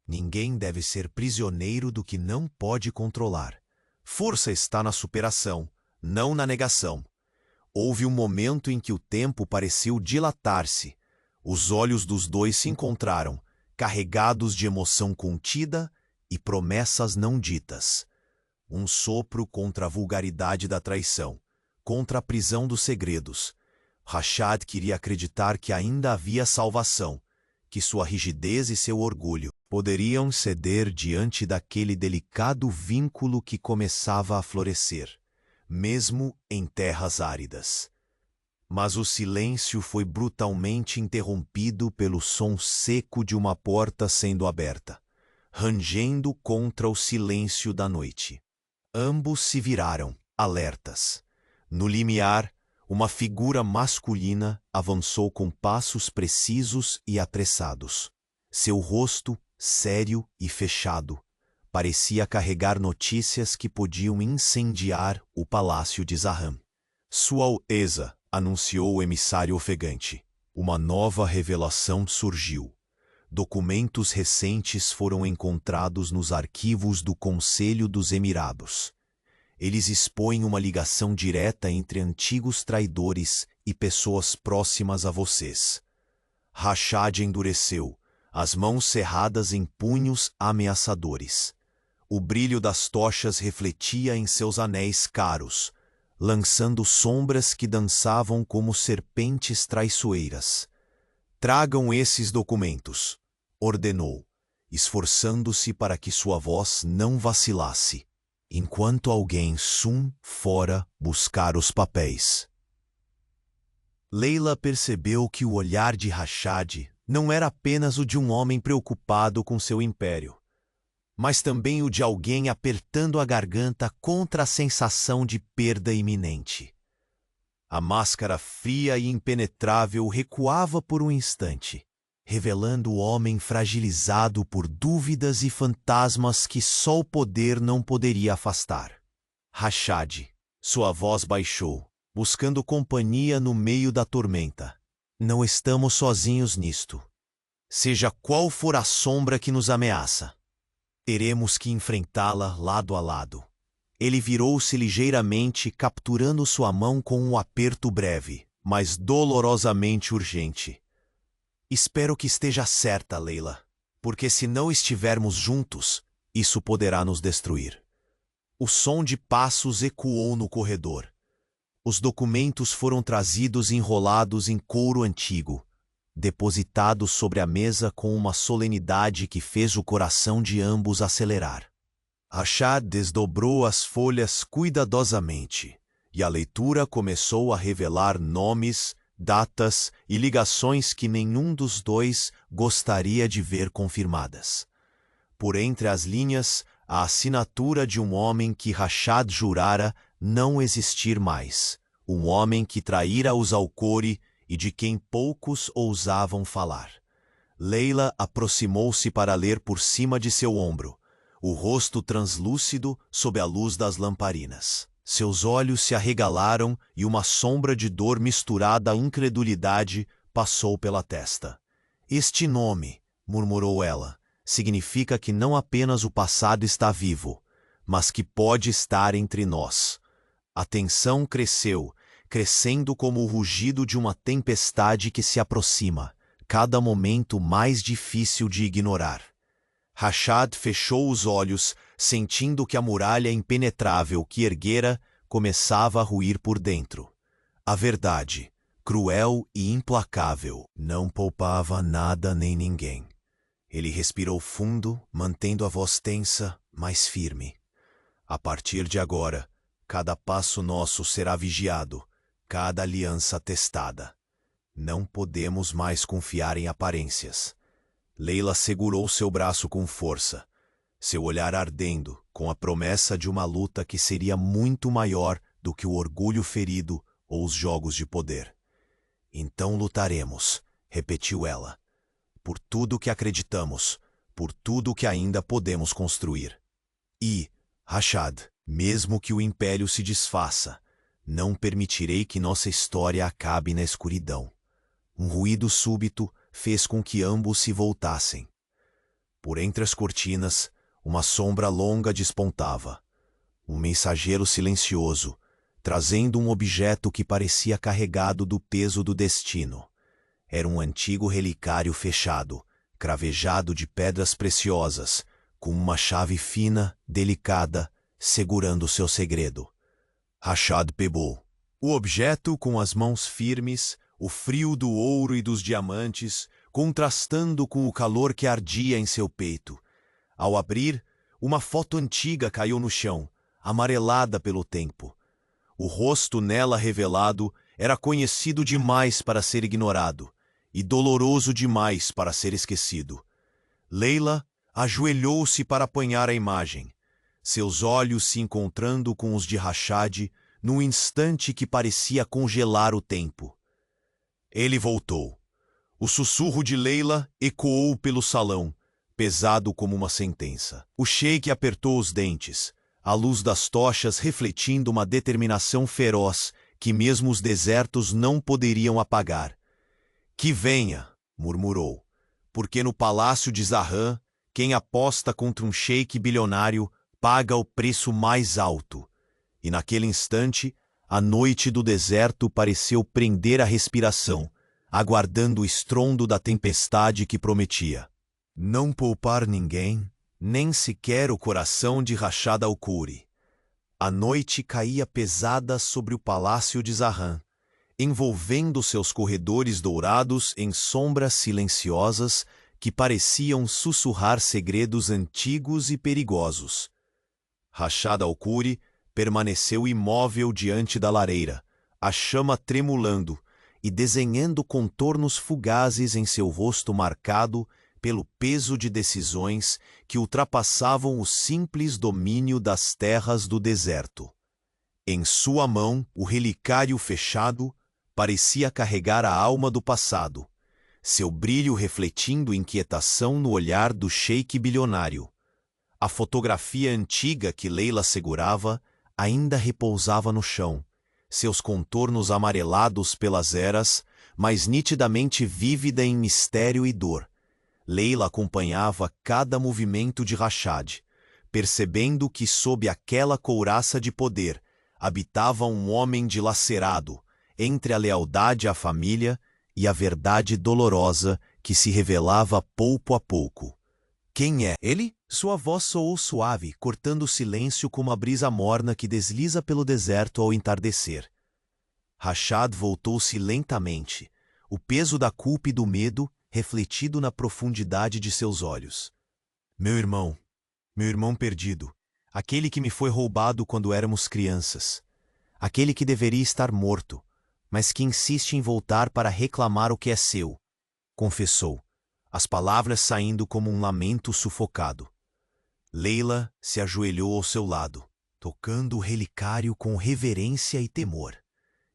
Ninguém deve ser prisioneiro do que não pode controlar. Força está na superação, não na negação. Houve um momento em que o tempo pareceu dilatar-se. Os olhos dos dois se encontraram, carregados de emoção contida e promessas não ditas. Um sopro contra a vulgaridade da traição, contra a prisão dos segredos. Rashad queria acreditar que ainda havia salvação, que sua rigidez e seu orgulho poderiam ceder diante daquele delicado vínculo que começava a florescer, mesmo em terras áridas. Mas o silêncio foi brutalmente interrompido pelo som seco de uma porta sendo aberta, rangendo contra o silêncio da noite. Ambos se viraram, alertas. No limiar, uma figura masculina avançou com passos precisos e apressados. Seu rosto, sério e fechado, parecia carregar notícias que podiam incendiar o palácio de Zahran. Sua Alteza, anunciou o emissário ofegante. Uma nova revelação surgiu. Documentos recentes foram encontrados nos arquivos do Conselho dos Emirados. Eles expõem uma ligação direta entre antigos traidores e pessoas próximas a vocês. Rashad endureceu, as mãos cerradas em punhos ameaçadores. O brilho das tochas refletia em seus anéis caros, lançando sombras que dançavam como serpentes traiçoeiras. Tragam esses documentos, ordenou, esforçando-se para que sua voz não vacilasse, enquanto alguém fora buscar os papéis. Leila percebeu que o olhar de Rashad não era apenas o de um homem preocupado com seu império, mas também o de alguém apertando a garganta contra a sensação de perda iminente. A máscara fria e impenetrável recuava por um instante, revelando o homem fragilizado por dúvidas e fantasmas que só o poder não poderia afastar. Rashad, sua voz baixou, buscando companhia no meio da tormenta. Não estamos sozinhos nisto. Seja qual for a sombra que nos ameaça, teremos que enfrentá-la lado a lado. Ele virou-se ligeiramente, capturando sua mão com um aperto breve, mas dolorosamente urgente. Espero que esteja certa, Leila, porque se não estivermos juntos, isso poderá nos destruir. O som de passos ecoou no corredor. Os documentos foram trazidos enrolados em couro antigo, depositados sobre a mesa com uma solenidade que fez o coração de ambos acelerar. Rashad desdobrou as folhas cuidadosamente, e a leitura começou a revelar nomes, datas e ligações que nenhum dos dois gostaria de ver confirmadas. Por entre as linhas, a assinatura de um homem que Rashad jurara não existir mais, um homem que traíra os Alcori e de quem poucos ousavam falar. Leila aproximou-se para ler por cima de seu ombro, o rosto translúcido sob a luz das lamparinas. Seus olhos se arregalaram e uma sombra de dor misturada à incredulidade passou pela testa. Este nome, murmurou ela, significa que não apenas o passado está vivo, mas que pode estar entre nós. A tensão cresceu, crescendo como o rugido de uma tempestade que se aproxima, cada momento mais difícil de ignorar. Rashad fechou os olhos, sentindo que a muralha impenetrável que erguera começava a ruir por dentro. A verdade, cruel e implacável, não poupava nada nem ninguém. Ele respirou fundo, mantendo a voz tensa, mas firme. A partir de agora, cada passo nosso será vigiado, cada aliança testada. Não podemos mais confiar em aparências. Leila segurou seu braço com força, seu olhar ardendo, com a promessa de uma luta que seria muito maior do que o orgulho ferido ou os jogos de poder. Então lutaremos, repetiu ela, por tudo que acreditamos, por tudo que ainda podemos construir. E, Rashad, mesmo que o império se desfaça, não permitirei que nossa história acabe na escuridão. Um ruído súbito fez com que ambos se voltassem. Por entre as cortinas, uma sombra longa despontava. Um mensageiro silencioso, trazendo um objeto que parecia carregado do peso do destino. Era um antigo relicário fechado, cravejado de pedras preciosas, com uma chave fina, delicada, segurando seu segredo. Rashad pegou. O objeto, com as mãos firmes, o frio do ouro e dos diamantes, contrastando com o calor que ardia em seu peito. Ao abrir, uma foto antiga caiu no chão, amarelada pelo tempo. O rosto nela revelado era conhecido demais para ser ignorado e doloroso demais para ser esquecido. Leila ajoelhou-se para apanhar a imagem, seus olhos se encontrando com os de Rashad num instante que parecia congelar o tempo. Ele voltou. O sussurro de Leila ecoou pelo salão, pesado como uma sentença. O sheik apertou os dentes, a luz das tochas refletindo uma determinação feroz que mesmo os desertos não poderiam apagar. Que venha, murmurou, porque no palácio de Zahran, quem aposta contra um sheik bilionário paga o preço mais alto. E naquele instante, a noite do deserto pareceu prender a respiração, aguardando o estrondo da tempestade que prometia. Não poupar ninguém, nem sequer o coração de Rashad Alcuri. A noite caía pesada sobre o palácio de Zahran, envolvendo seus corredores dourados em sombras silenciosas que pareciam sussurrar segredos antigos e perigosos. Rashad Alcuri permaneceu imóvel diante da lareira, a chama tremulando e desenhando contornos fugazes em seu rosto marcado pelo peso de decisões que ultrapassavam o simples domínio das terras do deserto. Em sua mão, o relicário fechado parecia carregar a alma do passado, seu brilho refletindo inquietação no olhar do sheik bilionário. A fotografia antiga que Leila segurava ainda repousava no chão, seus contornos amarelados pelas eras, mas nitidamente vívida em mistério e dor. Leila acompanhava cada movimento de Rashad, percebendo que sob aquela couraça de poder habitava um homem dilacerado entre a lealdade à família e a verdade dolorosa que se revelava pouco a pouco. Quem é ele? Sua voz soou suave, cortando o silêncio como a brisa morna que desliza pelo deserto ao entardecer. Rashad voltou-se lentamente, o peso da culpa e do medo refletido na profundidade de seus olhos. Meu irmão perdido, aquele que me foi roubado quando éramos crianças, aquele que deveria estar morto, mas que insiste em voltar para reclamar o que é seu, confessou, as palavras saindo como um lamento sufocado. Leila se ajoelhou ao seu lado, tocando o relicário com reverência e temor.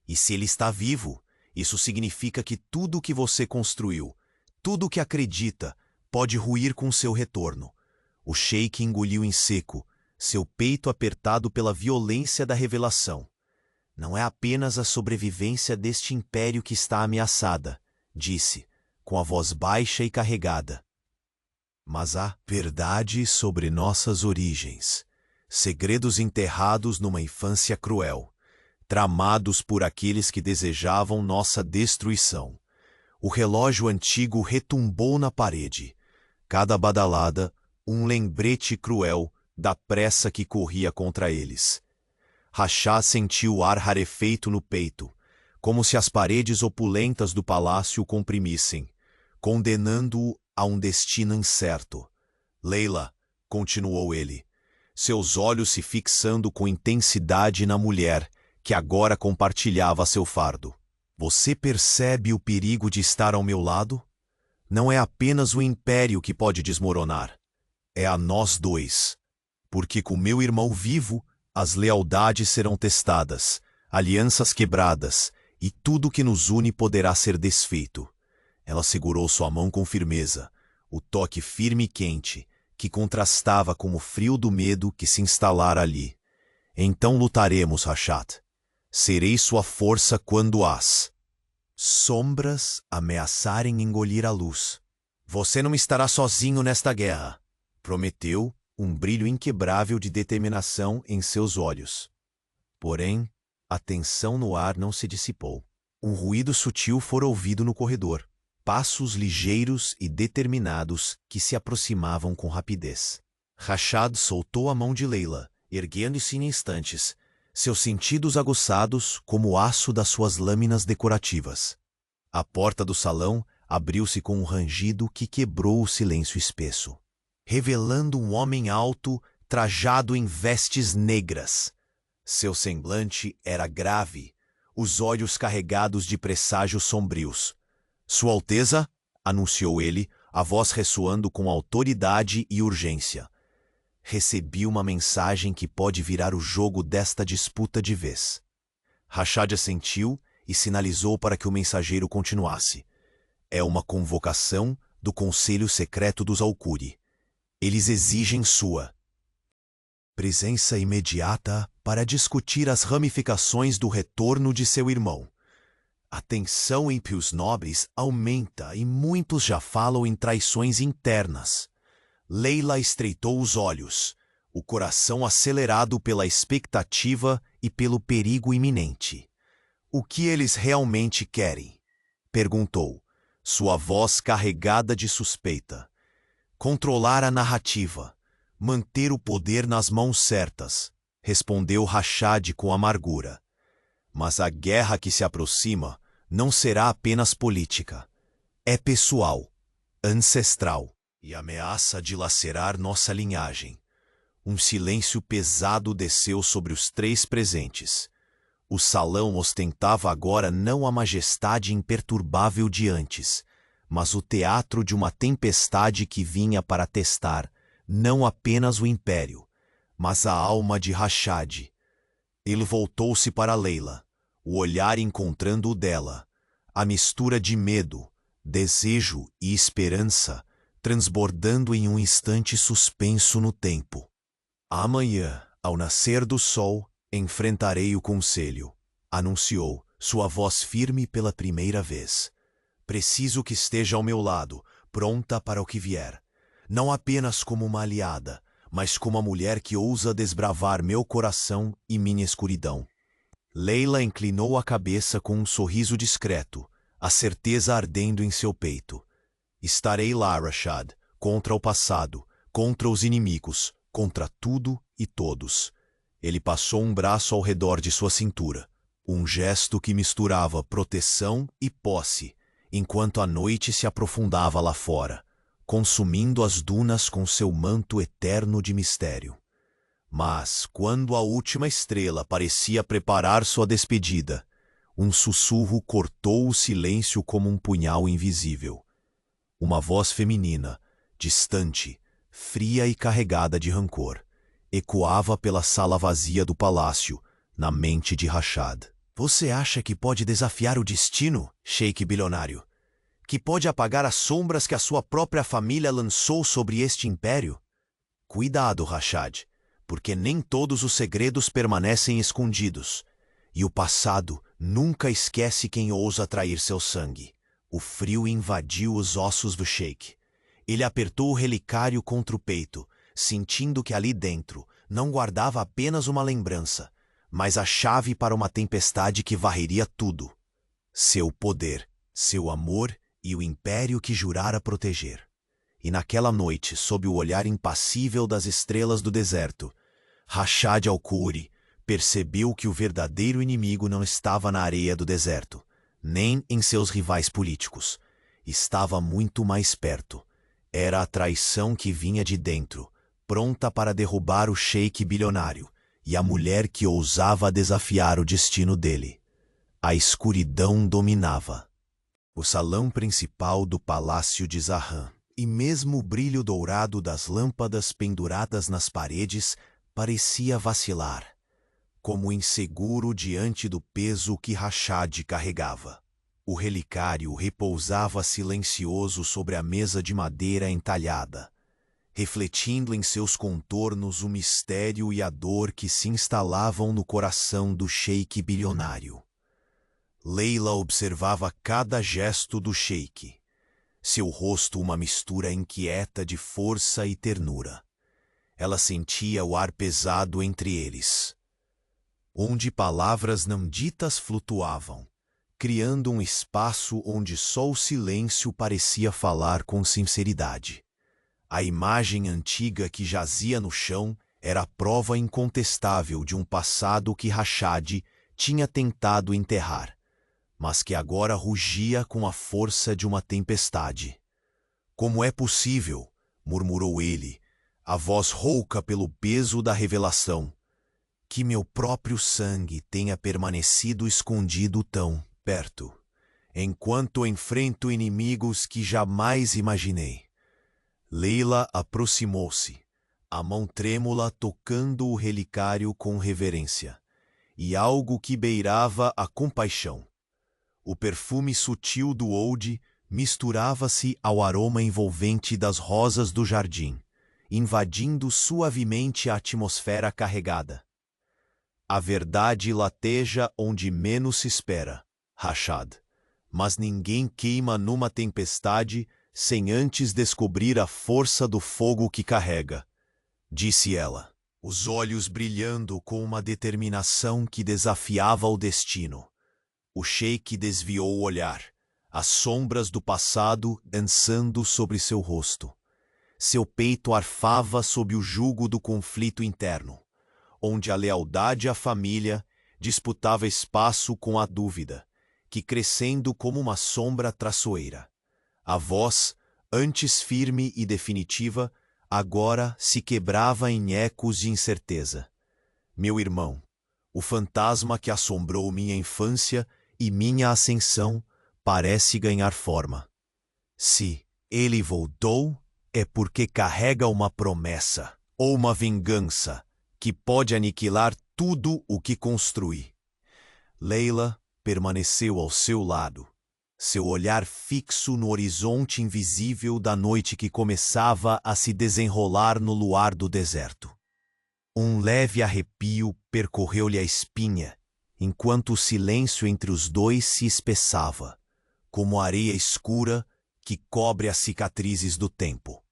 E se ele está vivo, isso significa que tudo o que você construiu, tudo o que acredita, pode ruir com seu retorno. O sheik engoliu em seco, seu peito apertado pela violência da revelação. Não é apenas a sobrevivência deste império que está ameaçada, disse, com a voz baixa e carregada. Mas há verdade sobre nossas origens, segredos enterrados numa infância cruel, tramados por aqueles que desejavam nossa destruição. O relógio antigo retumbou na parede. Cada badalada, um lembrete cruel da pressa que corria contra eles. Rachá sentiu o ar rarefeito no peito, como se as paredes opulentas do palácio o comprimissem, condenando-o a um destino incerto. Leila, continuou ele, seus olhos se fixando com intensidade na mulher que agora compartilhava seu fardo. Você percebe o perigo de estar ao meu lado? Não é apenas o império que pode desmoronar. É a nós dois. Porque com meu irmão vivo, as lealdades serão testadas, alianças quebradas, e tudo que nos une poderá ser desfeito. Ela segurou sua mão com firmeza, o toque firme e quente, que contrastava com o frio do medo que se instalara ali. Então lutaremos, Rashat. Serei sua força quando as sombras ameaçarem engolir a luz. Você não estará sozinho nesta guerra, prometeu, um brilho inquebrável de determinação em seus olhos. Porém, a tensão no ar não se dissipou. Um ruído sutil fora ouvido no corredor. Passos ligeiros e determinados que se aproximavam com rapidez. Rashad soltou a mão de Leila, erguendo-se em instantes, seus sentidos aguçados como o aço das suas lâminas decorativas. A porta do salão abriu-se com um rangido que quebrou o silêncio espesso, revelando um homem alto, trajado em vestes negras. Seu semblante era grave, os olhos carregados de presságios sombrios. Sua Alteza, anunciou ele, a voz ressoando com autoridade e urgência. Recebi uma mensagem que pode virar o jogo desta disputa de vez. Rashad assentiu e sinalizou para que o mensageiro continuasse. É uma convocação do Conselho Secreto dos Alcuri. Eles exigem sua presença imediata para discutir as ramificações do retorno de seu irmão. A tensão entre os nobres aumenta e muitos já falam em traições internas. Leila estreitou os olhos, o coração acelerado pela expectativa e pelo perigo iminente. O que eles realmente querem? Perguntou, sua voz carregada de suspeita. Controlar a narrativa, manter o poder nas mãos certas, respondeu Rashad com amargura. Mas a guerra que se aproxima não será apenas política. É pessoal, ancestral, e ameaça dilacerar nossa linhagem. Um silêncio pesado desceu sobre os três presentes. O salão ostentava agora não a majestade imperturbável de antes, mas o teatro de uma tempestade que vinha para testar não apenas o império, mas a alma de Rashad. Ele voltou-se para Leila, o olhar encontrando o dela, a mistura de medo, desejo e esperança, transbordando em um instante suspenso no tempo. Amanhã, ao nascer do sol, enfrentarei o conselho, anunciou, sua voz firme pela primeira vez. Preciso que esteja ao meu lado, pronta para o que vier. Não apenas como uma aliada, mas como a mulher que ousa desbravar meu coração e minha escuridão. Leila inclinou a cabeça com um sorriso discreto, a certeza ardendo em seu peito. Estarei lá, Rashad, contra o passado, contra os inimigos, contra tudo e todos. Ele passou um braço ao redor de sua cintura, um gesto que misturava proteção e posse, enquanto a noite se aprofundava lá fora, consumindo as dunas com seu manto eterno de mistério. Mas, quando a última estrela parecia preparar sua despedida, um sussurro cortou o silêncio como um punhal invisível. Uma voz feminina, distante, fria e carregada de rancor, ecoava pela sala vazia do palácio, na mente de Rashad. Você acha que pode desafiar o destino, sheik bilionário? Que pode apagar as sombras que a sua própria família lançou sobre este império? Cuidado, Rashad, porque nem todos os segredos permanecem escondidos, e o passado nunca esquece quem ousa trair seu sangue. O frio invadiu os ossos do sheik. Ele apertou o relicário contra o peito, sentindo que ali dentro não guardava apenas uma lembrança, mas a chave para uma tempestade que varreria tudo. Seu poder, seu amor e o império que jurara proteger. E naquela noite, sob o olhar impassível das estrelas do deserto, Rashad al-Khoury percebeu que o verdadeiro inimigo não estava na areia do deserto, nem em seus rivais políticos. Estava muito mais perto. Era a traição que vinha de dentro, pronta para derrubar o sheik bilionário, e a mulher que ousava desafiar o destino dele. A escuridão dominava o salão principal do palácio de Zahran, e mesmo o brilho dourado das lâmpadas penduradas nas paredes parecia vacilar, como inseguro diante do peso que Rashad carregava. O relicário repousava silencioso sobre a mesa de madeira entalhada, refletindo em seus contornos o mistério e a dor que se instalavam no coração do sheik bilionário. Leila observava cada gesto do sheik, seu rosto uma mistura inquieta de força e ternura. Ela sentia o ar pesado entre eles, onde palavras não ditas flutuavam, criando um espaço onde só o silêncio parecia falar com sinceridade. A imagem antiga que jazia no chão era a prova incontestável de um passado que Rashad tinha tentado enterrar, mas que agora rugia com a força de uma tempestade. Como é possível, murmurou ele, a voz rouca pelo peso da revelação, que meu próprio sangue tenha permanecido escondido tão perto, enquanto enfrento inimigos que jamais imaginei. Leila aproximou-se, a mão trêmula tocando o relicário com reverência, e algo que beirava a compaixão. O perfume sutil do oude misturava-se ao aroma envolvente das rosas do jardim, invadindo suavemente a atmosfera carregada. A verdade lateja onde menos se espera, Rashad, mas ninguém queima numa tempestade sem antes descobrir a força do fogo que carrega, disse ela, os olhos brilhando com uma determinação que desafiava o destino. O sheik desviou o olhar, as sombras do passado dançando sobre seu rosto. Seu peito arfava sob o jugo do conflito interno, onde a lealdade à família disputava espaço com a dúvida, que crescendo como uma sombra traiçoeira. A voz, antes firme e definitiva, agora se quebrava em ecos de incerteza. Meu irmão, o fantasma que assombrou minha infância e minha ascensão parece ganhar forma. Se ele voltou, é porque carrega uma promessa ou uma vingança que pode aniquilar tudo o que construí. Leila permaneceu ao seu lado, seu olhar fixo no horizonte invisível da noite que começava a se desenrolar no luar do deserto. Um leve arrepio percorreu-lhe a espinha, enquanto o silêncio entre os dois se espessava, como areia escura que cobre as cicatrizes do tempo.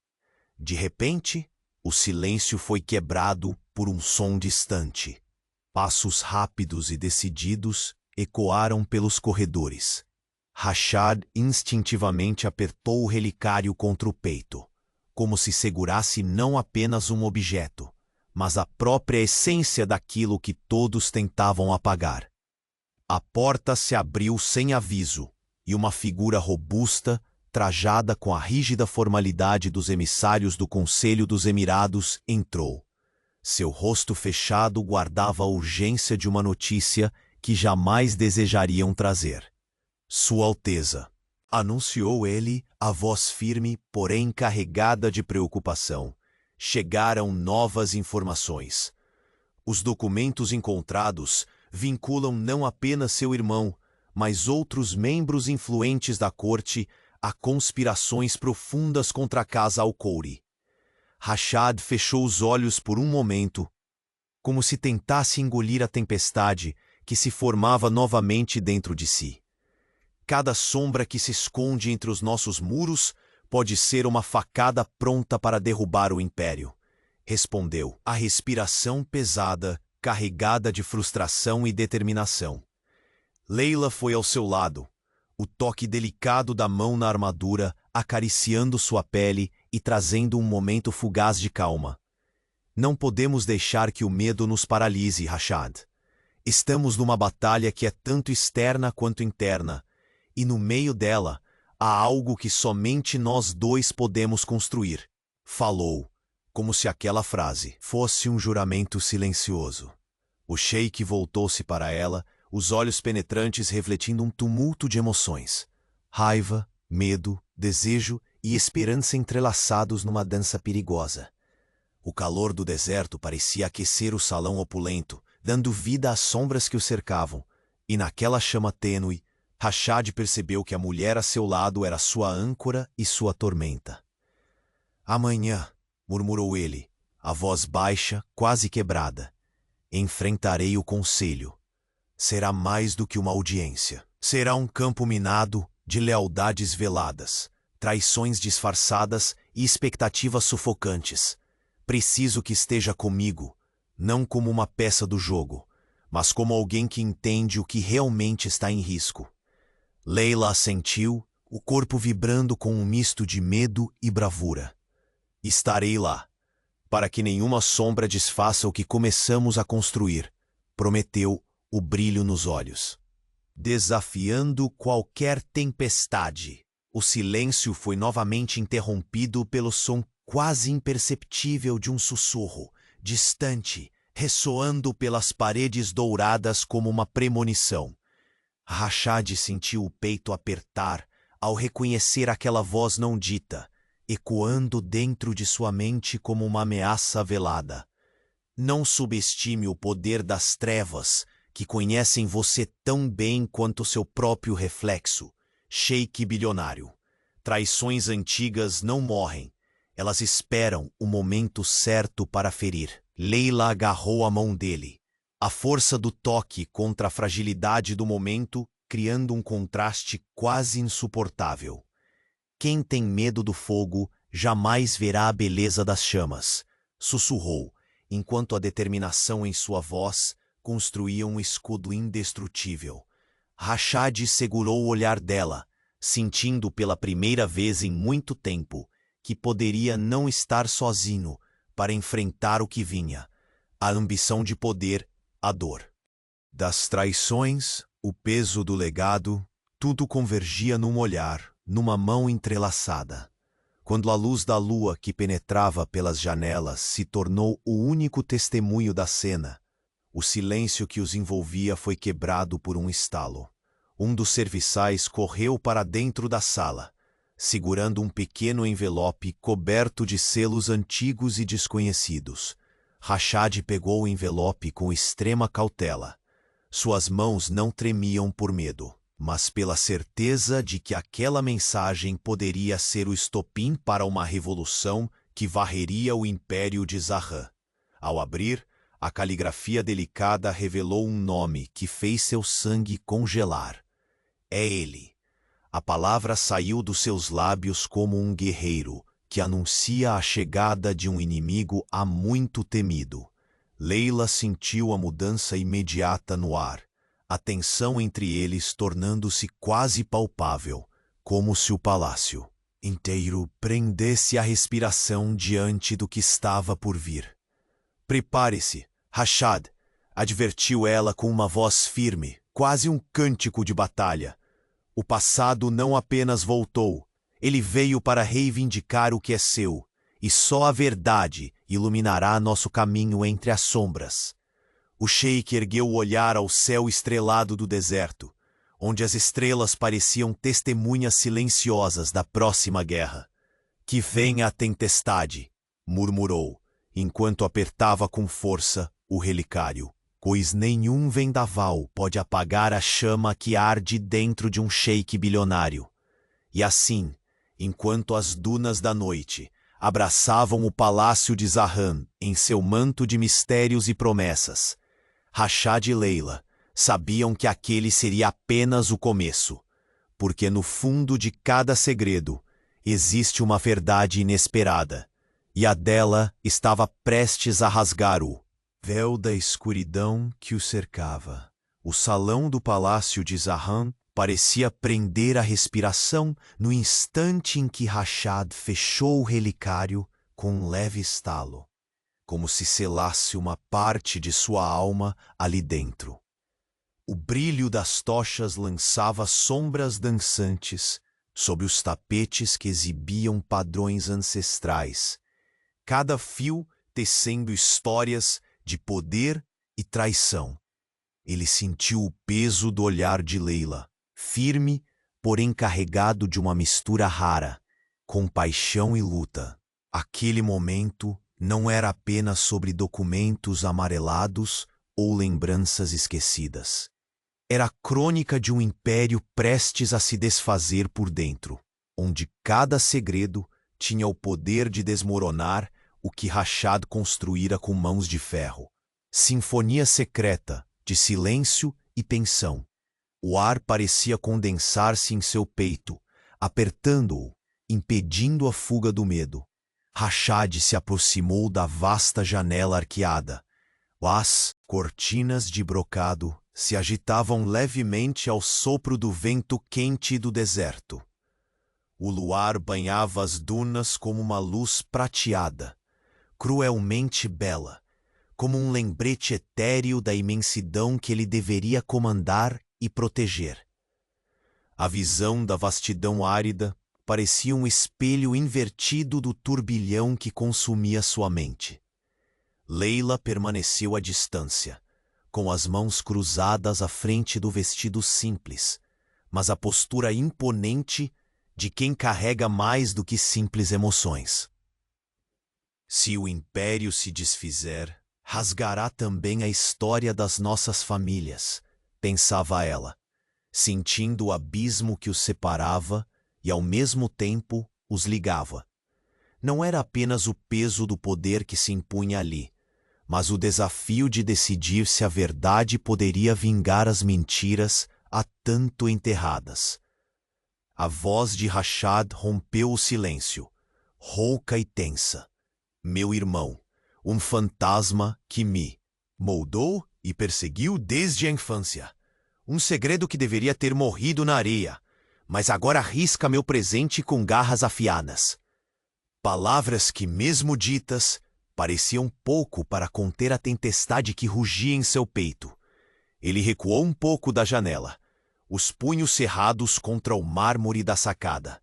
De repente, o silêncio foi quebrado por um som distante. Passos rápidos e decididos ecoaram pelos corredores. Rashad instintivamente apertou o relicário contra o peito, como se segurasse não apenas um objeto, mas a própria essência daquilo que todos tentavam apagar. A porta se abriu sem aviso, e uma figura robusta, trajada com a rígida formalidade dos emissários do Conselho dos Emirados, entrou. Seu rosto fechado guardava a urgência de uma notícia que jamais desejariam trazer. Sua Alteza, anunciou ele, a voz firme, porém carregada de preocupação. Chegaram novas informações. Os documentos encontrados vinculam não apenas seu irmão, mas outros membros influentes da corte a conspirações profundas contra a casa Al-Kouri. Rashad fechou os olhos por um momento, como se tentasse engolir a tempestade que se formava novamente dentro de si. Cada sombra que se esconde entre os nossos muros pode ser uma facada pronta para derrubar o império, respondeu, a respiração pesada, carregada de frustração e determinação. Leila foi ao seu lado, o toque delicado da mão na armadura acariciando sua pele e trazendo um momento fugaz de calma. Não podemos deixar que o medo nos paralise, Rashad. Estamos numa batalha que é tanto externa quanto interna, e no meio dela há algo que somente nós dois podemos construir. Falou, como se aquela frase fosse um juramento silencioso. O sheik voltou-se para ela, os olhos penetrantes refletindo um tumulto de emoções. Raiva, medo, desejo e esperança entrelaçados numa dança perigosa. O calor do deserto parecia aquecer o salão opulento, dando vida às sombras que o cercavam, e naquela chama tênue, Rashad percebeu que a mulher a seu lado era sua âncora e sua tormenta. Amanhã, murmurou ele, a voz baixa, quase quebrada, enfrentarei o conselho. Será mais do que uma audiência. Será um campo minado de lealdades veladas, traições disfarçadas e expectativas sufocantes. Preciso que esteja comigo, não como uma peça do jogo, mas como alguém que entende o que realmente está em risco. Leila assentiu, o corpo vibrando com um misto de medo e bravura. Estarei lá, para que nenhuma sombra desfaça o que começamos a construir, prometeu, o brilho nos olhos. Desafiando qualquer tempestade. O silêncio foi novamente interrompido pelo som quase imperceptível de um sussurro, distante, ressoando pelas paredes douradas como uma premonição. Rashad sentiu o peito apertar ao reconhecer aquela voz não dita, ecoando dentro de sua mente como uma ameaça velada. Não subestime o poder das trevas, que conhecem você tão bem quanto seu próprio reflexo, sheik bilionário. Traições antigas não morrem, elas esperam o momento certo para ferir. Leila agarrou a mão dele, a força do toque contra a fragilidade do momento, criando um contraste quase insuportável. Quem tem medo do fogo jamais verá a beleza das chamas, sussurrou, enquanto a determinação em sua voz construía um escudo indestrutível. Rashad segurou o olhar dela, sentindo pela primeira vez em muito tempo que poderia não estar sozinho para enfrentar o que vinha, a ambição de poder, a dor. Das traições, o peso do legado, tudo convergia num olhar, numa mão entrelaçada. Quando a luz da lua que penetrava pelas janelas se tornou o único testemunho da cena, o silêncio que os envolvia foi quebrado por um estalo. Um dos serviçais correu para dentro da sala, segurando um pequeno envelope coberto de selos antigos e desconhecidos. Rashad pegou o envelope com extrema cautela. Suas mãos não tremiam por medo, mas pela certeza de que aquela mensagem poderia ser o estopim para uma revolução que varreria o império de Zahran. Ao abrir, a caligrafia delicada revelou um nome que fez seu sangue congelar. É ele. A palavra saiu dos seus lábios como um guerreiro que anuncia a chegada de um inimigo há muito temido. Leila sentiu a mudança imediata no ar, a tensão entre eles tornando-se quase palpável, como se o palácio inteiro prendesse a respiração diante do que estava por vir. Prepare-se, Rashad, advertiu ela com uma voz firme, quase um cântico de batalha. O passado não apenas voltou, ele veio para reivindicar o que é seu, e só a verdade iluminará nosso caminho entre as sombras. O sheik ergueu o olhar ao céu estrelado do deserto, onde as estrelas pareciam testemunhas silenciosas da próxima guerra. Que venha a tempestade, murmurou, enquanto apertava com força o relicário, pois nenhum vendaval pode apagar a chama que arde dentro de um sheik bilionário. E assim, enquanto as dunas da noite abraçavam o palácio de Zahan em seu manto de mistérios e promessas, Rashad e Leila sabiam que aquele seria apenas o começo, porque no fundo de cada segredo existe uma verdade inesperada, e a dela estava prestes a rasgar o véu da escuridão que o cercava. O salão do palácio de Zahan parecia prender a respiração no instante em que Rashad fechou o relicário com um leve estalo, como se selasse uma parte de sua alma ali dentro. O brilho das tochas lançava sombras dançantes sobre os tapetes que exibiam padrões ancestrais, cada fio tecendo histórias de poder e traição. Ele sentiu o peso do olhar de Leila, firme, porém carregado de uma mistura rara, compaixão e luta. Aquele momento não era apenas sobre documentos amarelados ou lembranças esquecidas. Era a crônica de um império prestes a se desfazer por dentro, onde cada segredo tinha o poder de desmoronar o que Rashad construíra com mãos de ferro. Sinfonia secreta de silêncio e tensão. O ar parecia condensar-se em seu peito, apertando-o, impedindo a fuga do medo. Rashad se aproximou da vasta janela arqueada. As cortinas de brocado se agitavam levemente ao sopro do vento quente do deserto. O luar banhava as dunas como uma luz prateada, cruelmente bela, como um lembrete etéreo da imensidão que ele deveria comandar e proteger. A visão da vastidão árida parecia um espelho invertido do turbilhão que consumia sua mente. Leila permaneceu à distância, com as mãos cruzadas à frente do vestido simples, mas a postura imponente de quem carrega mais do que simples emoções. Se o império se desfizer, rasgará também a história das nossas famílias, pensava ela, sentindo o abismo que os separava e ao mesmo tempo os ligava. Não era apenas o peso do poder que se impunha ali, mas o desafio de decidir se a verdade poderia vingar as mentiras há tanto enterradas. A voz de Rashad rompeu o silêncio, rouca e tensa. Meu irmão, um fantasma que me moldou e perseguiu desde a infância. Um segredo que deveria ter morrido na areia, mas agora risca meu presente com garras afiadas. Palavras que, mesmo ditas, pareciam pouco para conter a tempestade que rugia em seu peito. Ele recuou um pouco da janela, os punhos cerrados contra o mármore da sacada.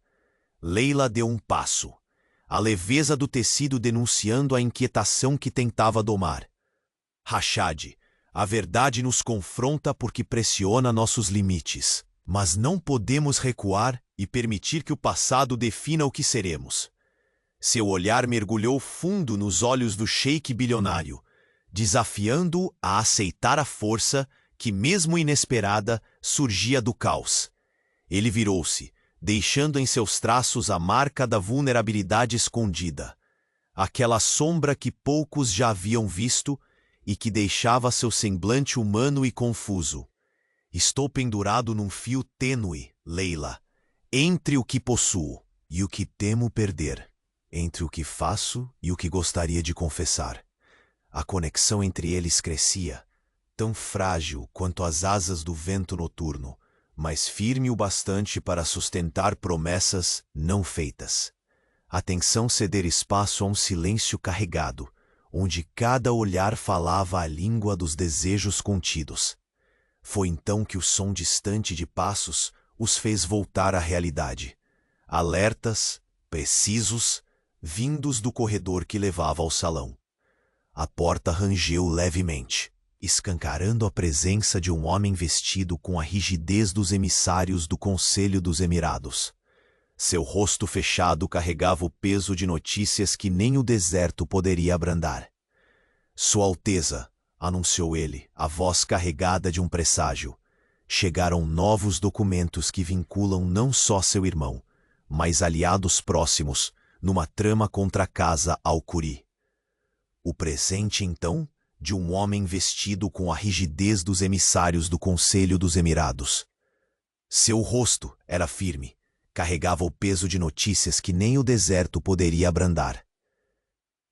Leila deu um passo, a leveza do tecido denunciando a inquietação que tentava domar. Rashad, a verdade nos confronta porque pressiona nossos limites, mas não podemos recuar e permitir que o passado defina o que seremos. Seu olhar mergulhou fundo nos olhos do sheik bilionário, desafiando-o a aceitar a força que, mesmo inesperada, surgia do caos. Ele virou-se, deixando em seus traços a marca da vulnerabilidade escondida, aquela sombra que poucos já haviam visto e que deixava seu semblante humano e confuso. Estou pendurado num fio tênue, Leila, entre o que possuo e o que temo perder, entre o que faço e o que gostaria de confessar. A conexão entre eles crescia, tão frágil quanto as asas do vento noturno, mas firme o bastante para sustentar promessas não feitas. A tensão ceder espaço a um silêncio carregado, onde cada olhar falava a língua dos desejos contidos. Foi então que o som distante de passos os fez voltar à realidade. Alertas, precisos, vindos do corredor que levava ao salão. A porta rangeu levemente, escancarando a presença de um homem vestido com a rigidez dos emissários do Conselho dos Emirados. Seu rosto fechado carregava o peso de notícias que nem o deserto poderia abrandar. Sua Alteza, anunciou ele, a voz carregada de um presságio. Chegaram novos documentos que vinculam não só seu irmão, mas aliados próximos, numa trama contra a casa Al-Khoury. O presente, então, de um homem vestido com a rigidez dos emissários do Conselho dos Emirados. Seu rosto era firme, carregava o peso de notícias que nem o deserto poderia abrandar.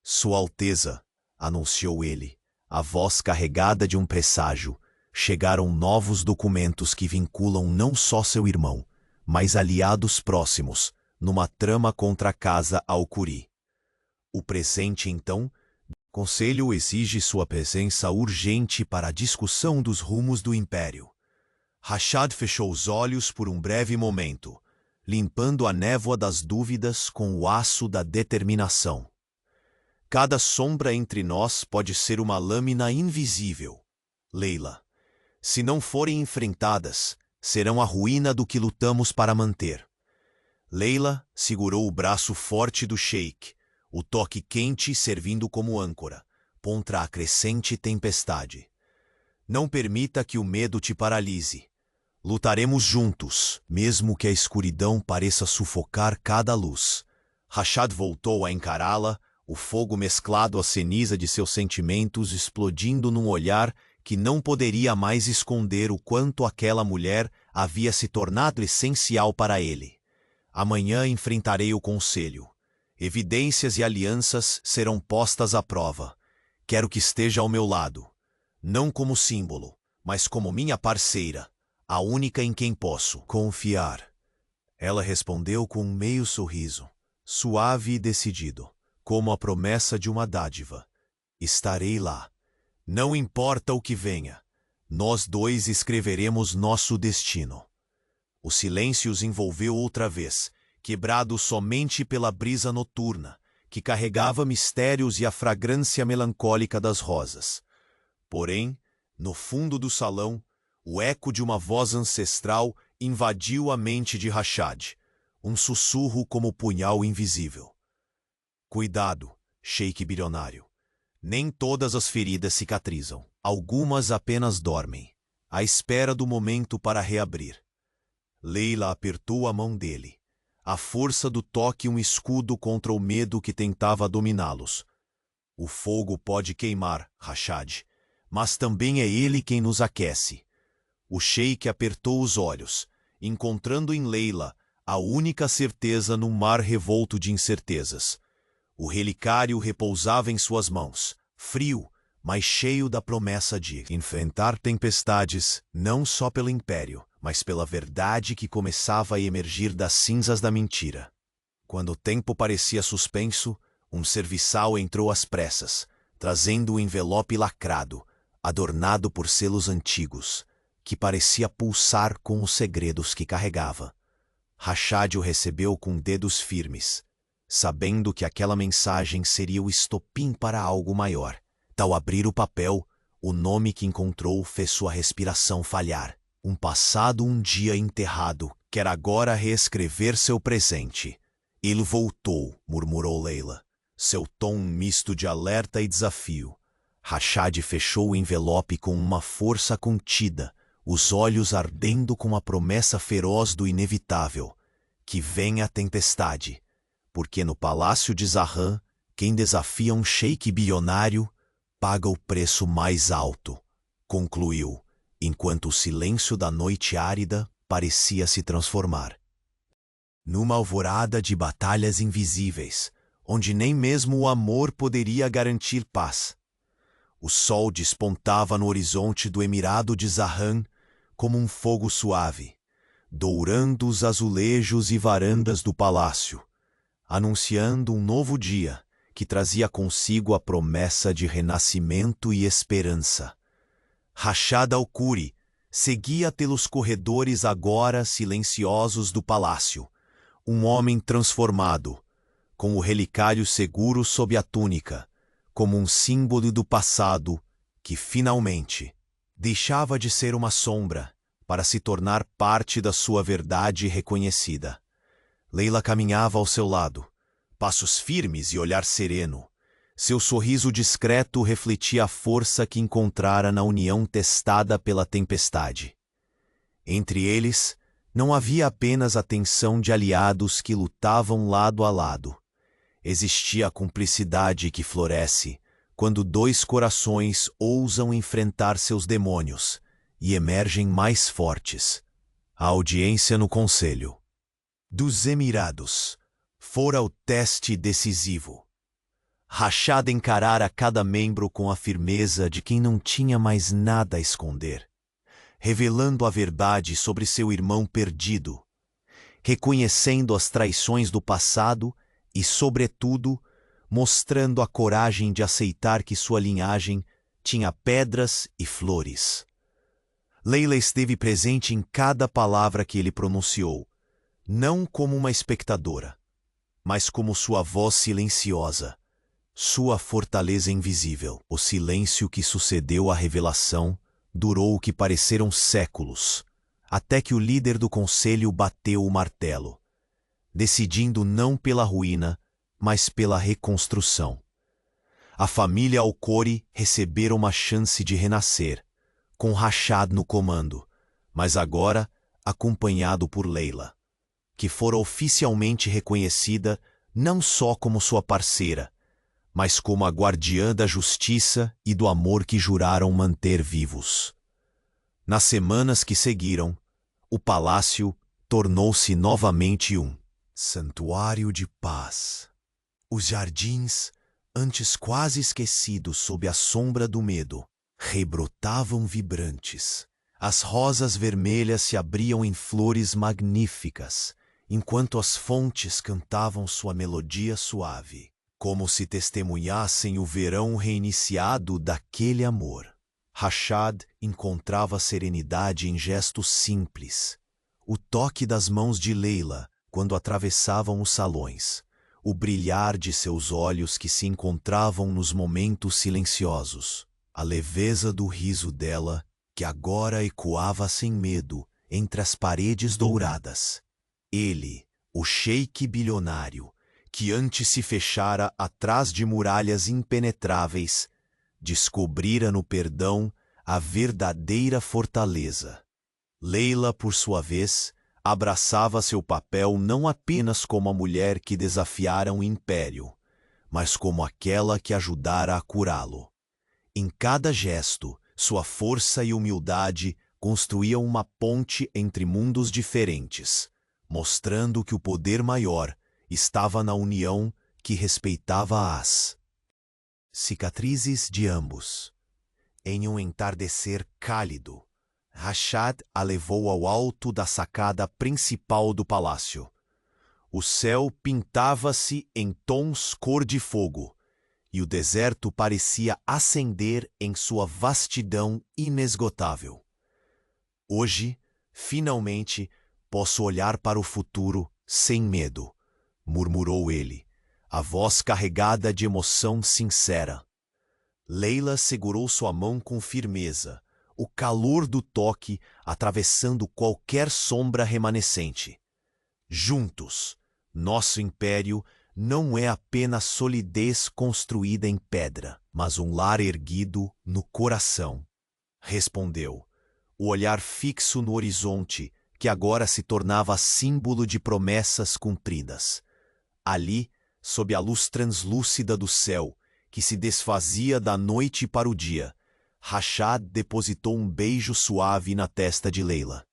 Sua Alteza, anunciou ele, a voz carregada de um presságio, chegaram novos documentos que vinculam não só seu irmão, mas aliados próximos, numa trama contra a casa Al-Khoury. O presente, então, o Conselho exige sua presença urgente para a discussão dos rumos do Império. Rashad fechou os olhos por um breve momento, limpando a névoa das dúvidas com o aço da determinação. Cada sombra entre nós pode ser uma lâmina invisível. Leila, se não forem enfrentadas, serão a ruína do que lutamos para manter. Leila segurou o braço forte do sheik, o toque quente servindo como âncora, contra a crescente tempestade. Não permita que o medo te paralise. Lutaremos juntos, mesmo que a escuridão pareça sufocar cada luz. Rashad voltou a encará-la, o fogo mesclado à ceniza de seus sentimentos explodindo num olhar que não poderia mais esconder o quanto aquela mulher havia se tornado essencial para ele. Amanhã enfrentarei o Conselho. Evidências e alianças serão postas à prova. Quero que esteja ao meu lado, não como símbolo, mas como minha parceira, a única em quem posso confiar. Ela respondeu com um meio sorriso, suave e decidido, como a promessa de uma dádiva. Estarei lá. Não importa o que venha. Nós dois escreveremos nosso destino. O silêncio os envolveu outra vez, quebrado somente pela brisa noturna, que carregava mistérios e a fragrância melancólica das rosas. Porém, no fundo do salão, o eco de uma voz ancestral invadiu a mente de Rashad, um sussurro como punhal invisível. Cuidado, sheik bilionário. Nem todas as feridas cicatrizam. Algumas apenas dormem, à espera do momento para reabrir. Leila apertou a mão dele. A força do toque um escudo contra o medo que tentava dominá-los. O fogo pode queimar, Rashad, mas também é ele quem nos aquece. O sheik apertou os olhos, encontrando em Leila a única certeza num mar revolto de incertezas. O relicário repousava em suas mãos, frio, mas cheio da promessa de enfrentar tempestades, não só pelo Império, mas pela verdade que começava a emergir das cinzas da mentira. Quando o tempo parecia suspenso, um serviçal entrou às pressas, trazendo um envelope lacrado, adornado por selos antigos, que parecia pulsar com os segredos que carregava. Rashad o recebeu com dedos firmes, sabendo que aquela mensagem seria o estopim para algo maior. Ao abrir o papel, o nome que encontrou fez sua respiração falhar. Um passado um dia enterrado quer agora reescrever seu presente. Ele voltou, murmurou Leila, seu tom misto de alerta e desafio. Rashad fechou o envelope com uma força contida, os olhos ardendo com a promessa feroz do inevitável. Que venha a tempestade, porque no palácio de Zahran, quem desafia um sheik bilionário paga o preço mais alto, concluiu, enquanto o silêncio da noite árida parecia se transformar. Numa alvorada de batalhas invisíveis, onde nem mesmo o amor poderia garantir paz. O sol despontava no horizonte do Emirado de Zahran como um fogo suave, dourando os azulejos e varandas do palácio, anunciando um novo dia que trazia consigo a promessa de renascimento e esperança. Rashad Al-Khoury seguia pelos corredores agora silenciosos do palácio, um homem transformado, com o relicário seguro sob a túnica, como um símbolo do passado que, finalmente, deixava de ser uma sombra para se tornar parte da sua verdade reconhecida. Leila caminhava ao seu lado, passos firmes e olhar sereno. Seu sorriso discreto refletia a força que encontrara na união testada pela tempestade. Entre eles, não havia apenas a tensão de aliados que lutavam lado a lado. Existia a cumplicidade que floresce quando dois corações ousam enfrentar seus demônios e emergem mais fortes. A audiência no Conselho dos Emirados fora o teste decisivo. Rashad encarara cada membro com a firmeza de quem não tinha mais nada a esconder, revelando a verdade sobre seu irmão perdido, reconhecendo as traições do passado e, sobretudo, mostrando a coragem de aceitar que sua linhagem tinha pedras e flores. Leila esteve presente em cada palavra que ele pronunciou, não como uma espectadora, mas como sua voz silenciosa, sua fortaleza invisível. O silêncio que sucedeu à revelação durou o que pareceram séculos, até que o líder do conselho bateu o martelo, decidindo não pela ruína, mas pela reconstrução. A família Alcori recebera uma chance de renascer, com Rashad no comando, mas agora acompanhado por Leila, que fora oficialmente reconhecida não só como sua parceira, mas como a guardiã da justiça e do amor que juraram manter vivos. Nas semanas que seguiram, o palácio tornou-se novamente um santuário de paz. Os jardins, antes quase esquecidos sob a sombra do medo, rebrotavam vibrantes. As rosas vermelhas se abriam em flores magníficas, enquanto as fontes cantavam sua melodia suave, como se testemunhassem o verão reiniciado daquele amor. Rashad encontrava serenidade em gestos simples, o toque das mãos de Leila quando atravessavam os salões, o brilhar de seus olhos que se encontravam nos momentos silenciosos, a leveza do riso dela que agora ecoava sem medo entre as paredes douradas. Ele, o sheik bilionário, que antes se fechara atrás de muralhas impenetráveis, descobrira no perdão a verdadeira fortaleza. Leila, por sua vez, abraçava seu papel não apenas como a mulher que desafiara um império, mas como aquela que ajudara a curá-lo. Em cada gesto, sua força e humildade construíam uma ponte entre mundos diferentes, mostrando que o poder maior estava na união que respeitava as cicatrizes de ambos. Em um entardecer cálido, Rashad a levou ao alto da sacada principal do palácio. O céu pintava-se em tons cor de fogo, e o deserto parecia ascender em sua vastidão inesgotável. Hoje, finalmente, posso olhar para o futuro sem medo, murmurou ele, a voz carregada de emoção sincera. Leila segurou sua mão com firmeza, o calor do toque atravessando qualquer sombra remanescente. Juntos, nosso império não é apenas solidez construída em pedra, mas um lar erguido no coração, respondeu, o olhar fixo no horizonte, que agora se tornava símbolo de promessas cumpridas. Ali, sob a luz translúcida do céu, que se desfazia da noite para o dia, Rashad depositou um beijo suave na testa de Leila,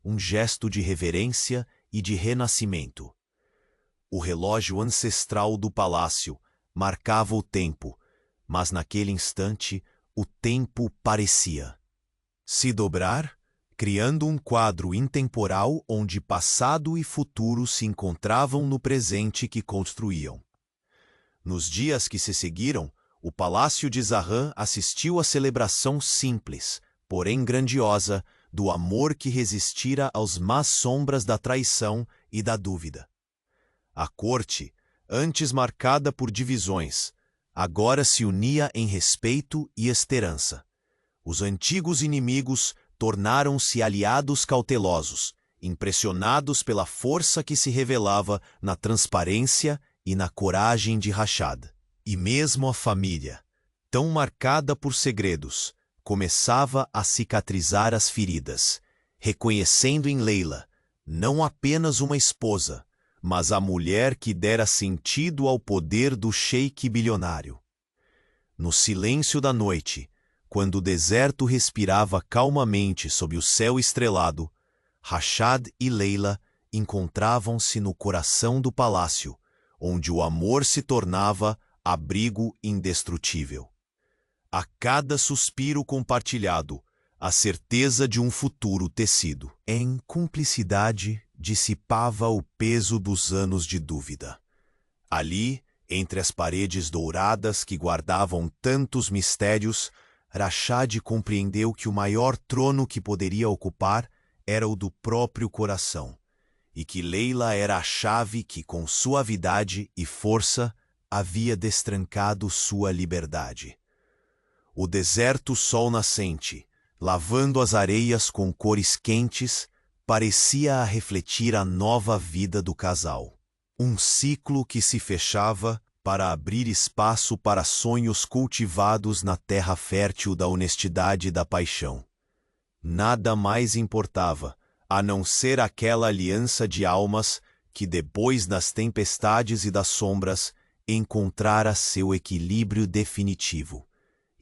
um gesto de reverência e de renascimento. O relógio ancestral do palácio marcava o tempo, mas naquele instante o tempo parecia se dobrar, criando um quadro intemporal onde passado e futuro se encontravam no presente que construíam. Nos dias que se seguiram, o Palácio de Zahran assistiu à celebração simples, porém grandiosa, do amor que resistira às más sombras da traição e da dúvida. A corte, antes marcada por divisões, agora se unia em respeito e esperança. Os antigos inimigos tornaram-se aliados cautelosos, impressionados pela força que se revelava na transparência e na coragem de Rashad. E mesmo a família, tão marcada por segredos, começava a cicatrizar as feridas, reconhecendo em Leila não apenas uma esposa, mas a mulher que dera sentido ao poder do sheik bilionário. No silêncio da noite, quando o deserto respirava calmamente sob o céu estrelado, Rashad e Leila encontravam-se no coração do palácio, onde o amor se tornava abrigo indestrutível. A cada suspiro compartilhado, a certeza de um futuro tecido. Em cumplicidade, dissipava o peso dos anos de dúvida. Ali, entre as paredes douradas que guardavam tantos mistérios, Rashad compreendeu que o maior trono que poderia ocupar era o do próprio coração, e que Leila era a chave que, com suavidade e força, havia destrancado sua liberdade. O deserto sol nascente, lavando as areias com cores quentes, parecia a refletir a nova vida do casal. Um ciclo que se fechava para abrir espaço para sonhos cultivados na terra fértil da honestidade e da paixão. Nada mais importava, a não ser aquela aliança de almas que, depois das tempestades e das sombras, encontrara seu equilíbrio definitivo.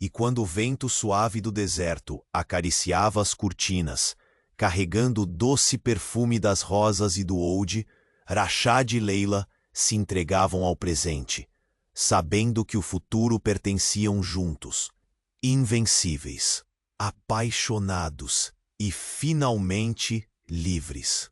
E quando o vento suave do deserto acariciava as cortinas, carregando o doce perfume das rosas e do oud, Rashad e Leila se entregavam ao presente, sabendo que o futuro pertenciam juntos, invencíveis, apaixonados e finalmente livres.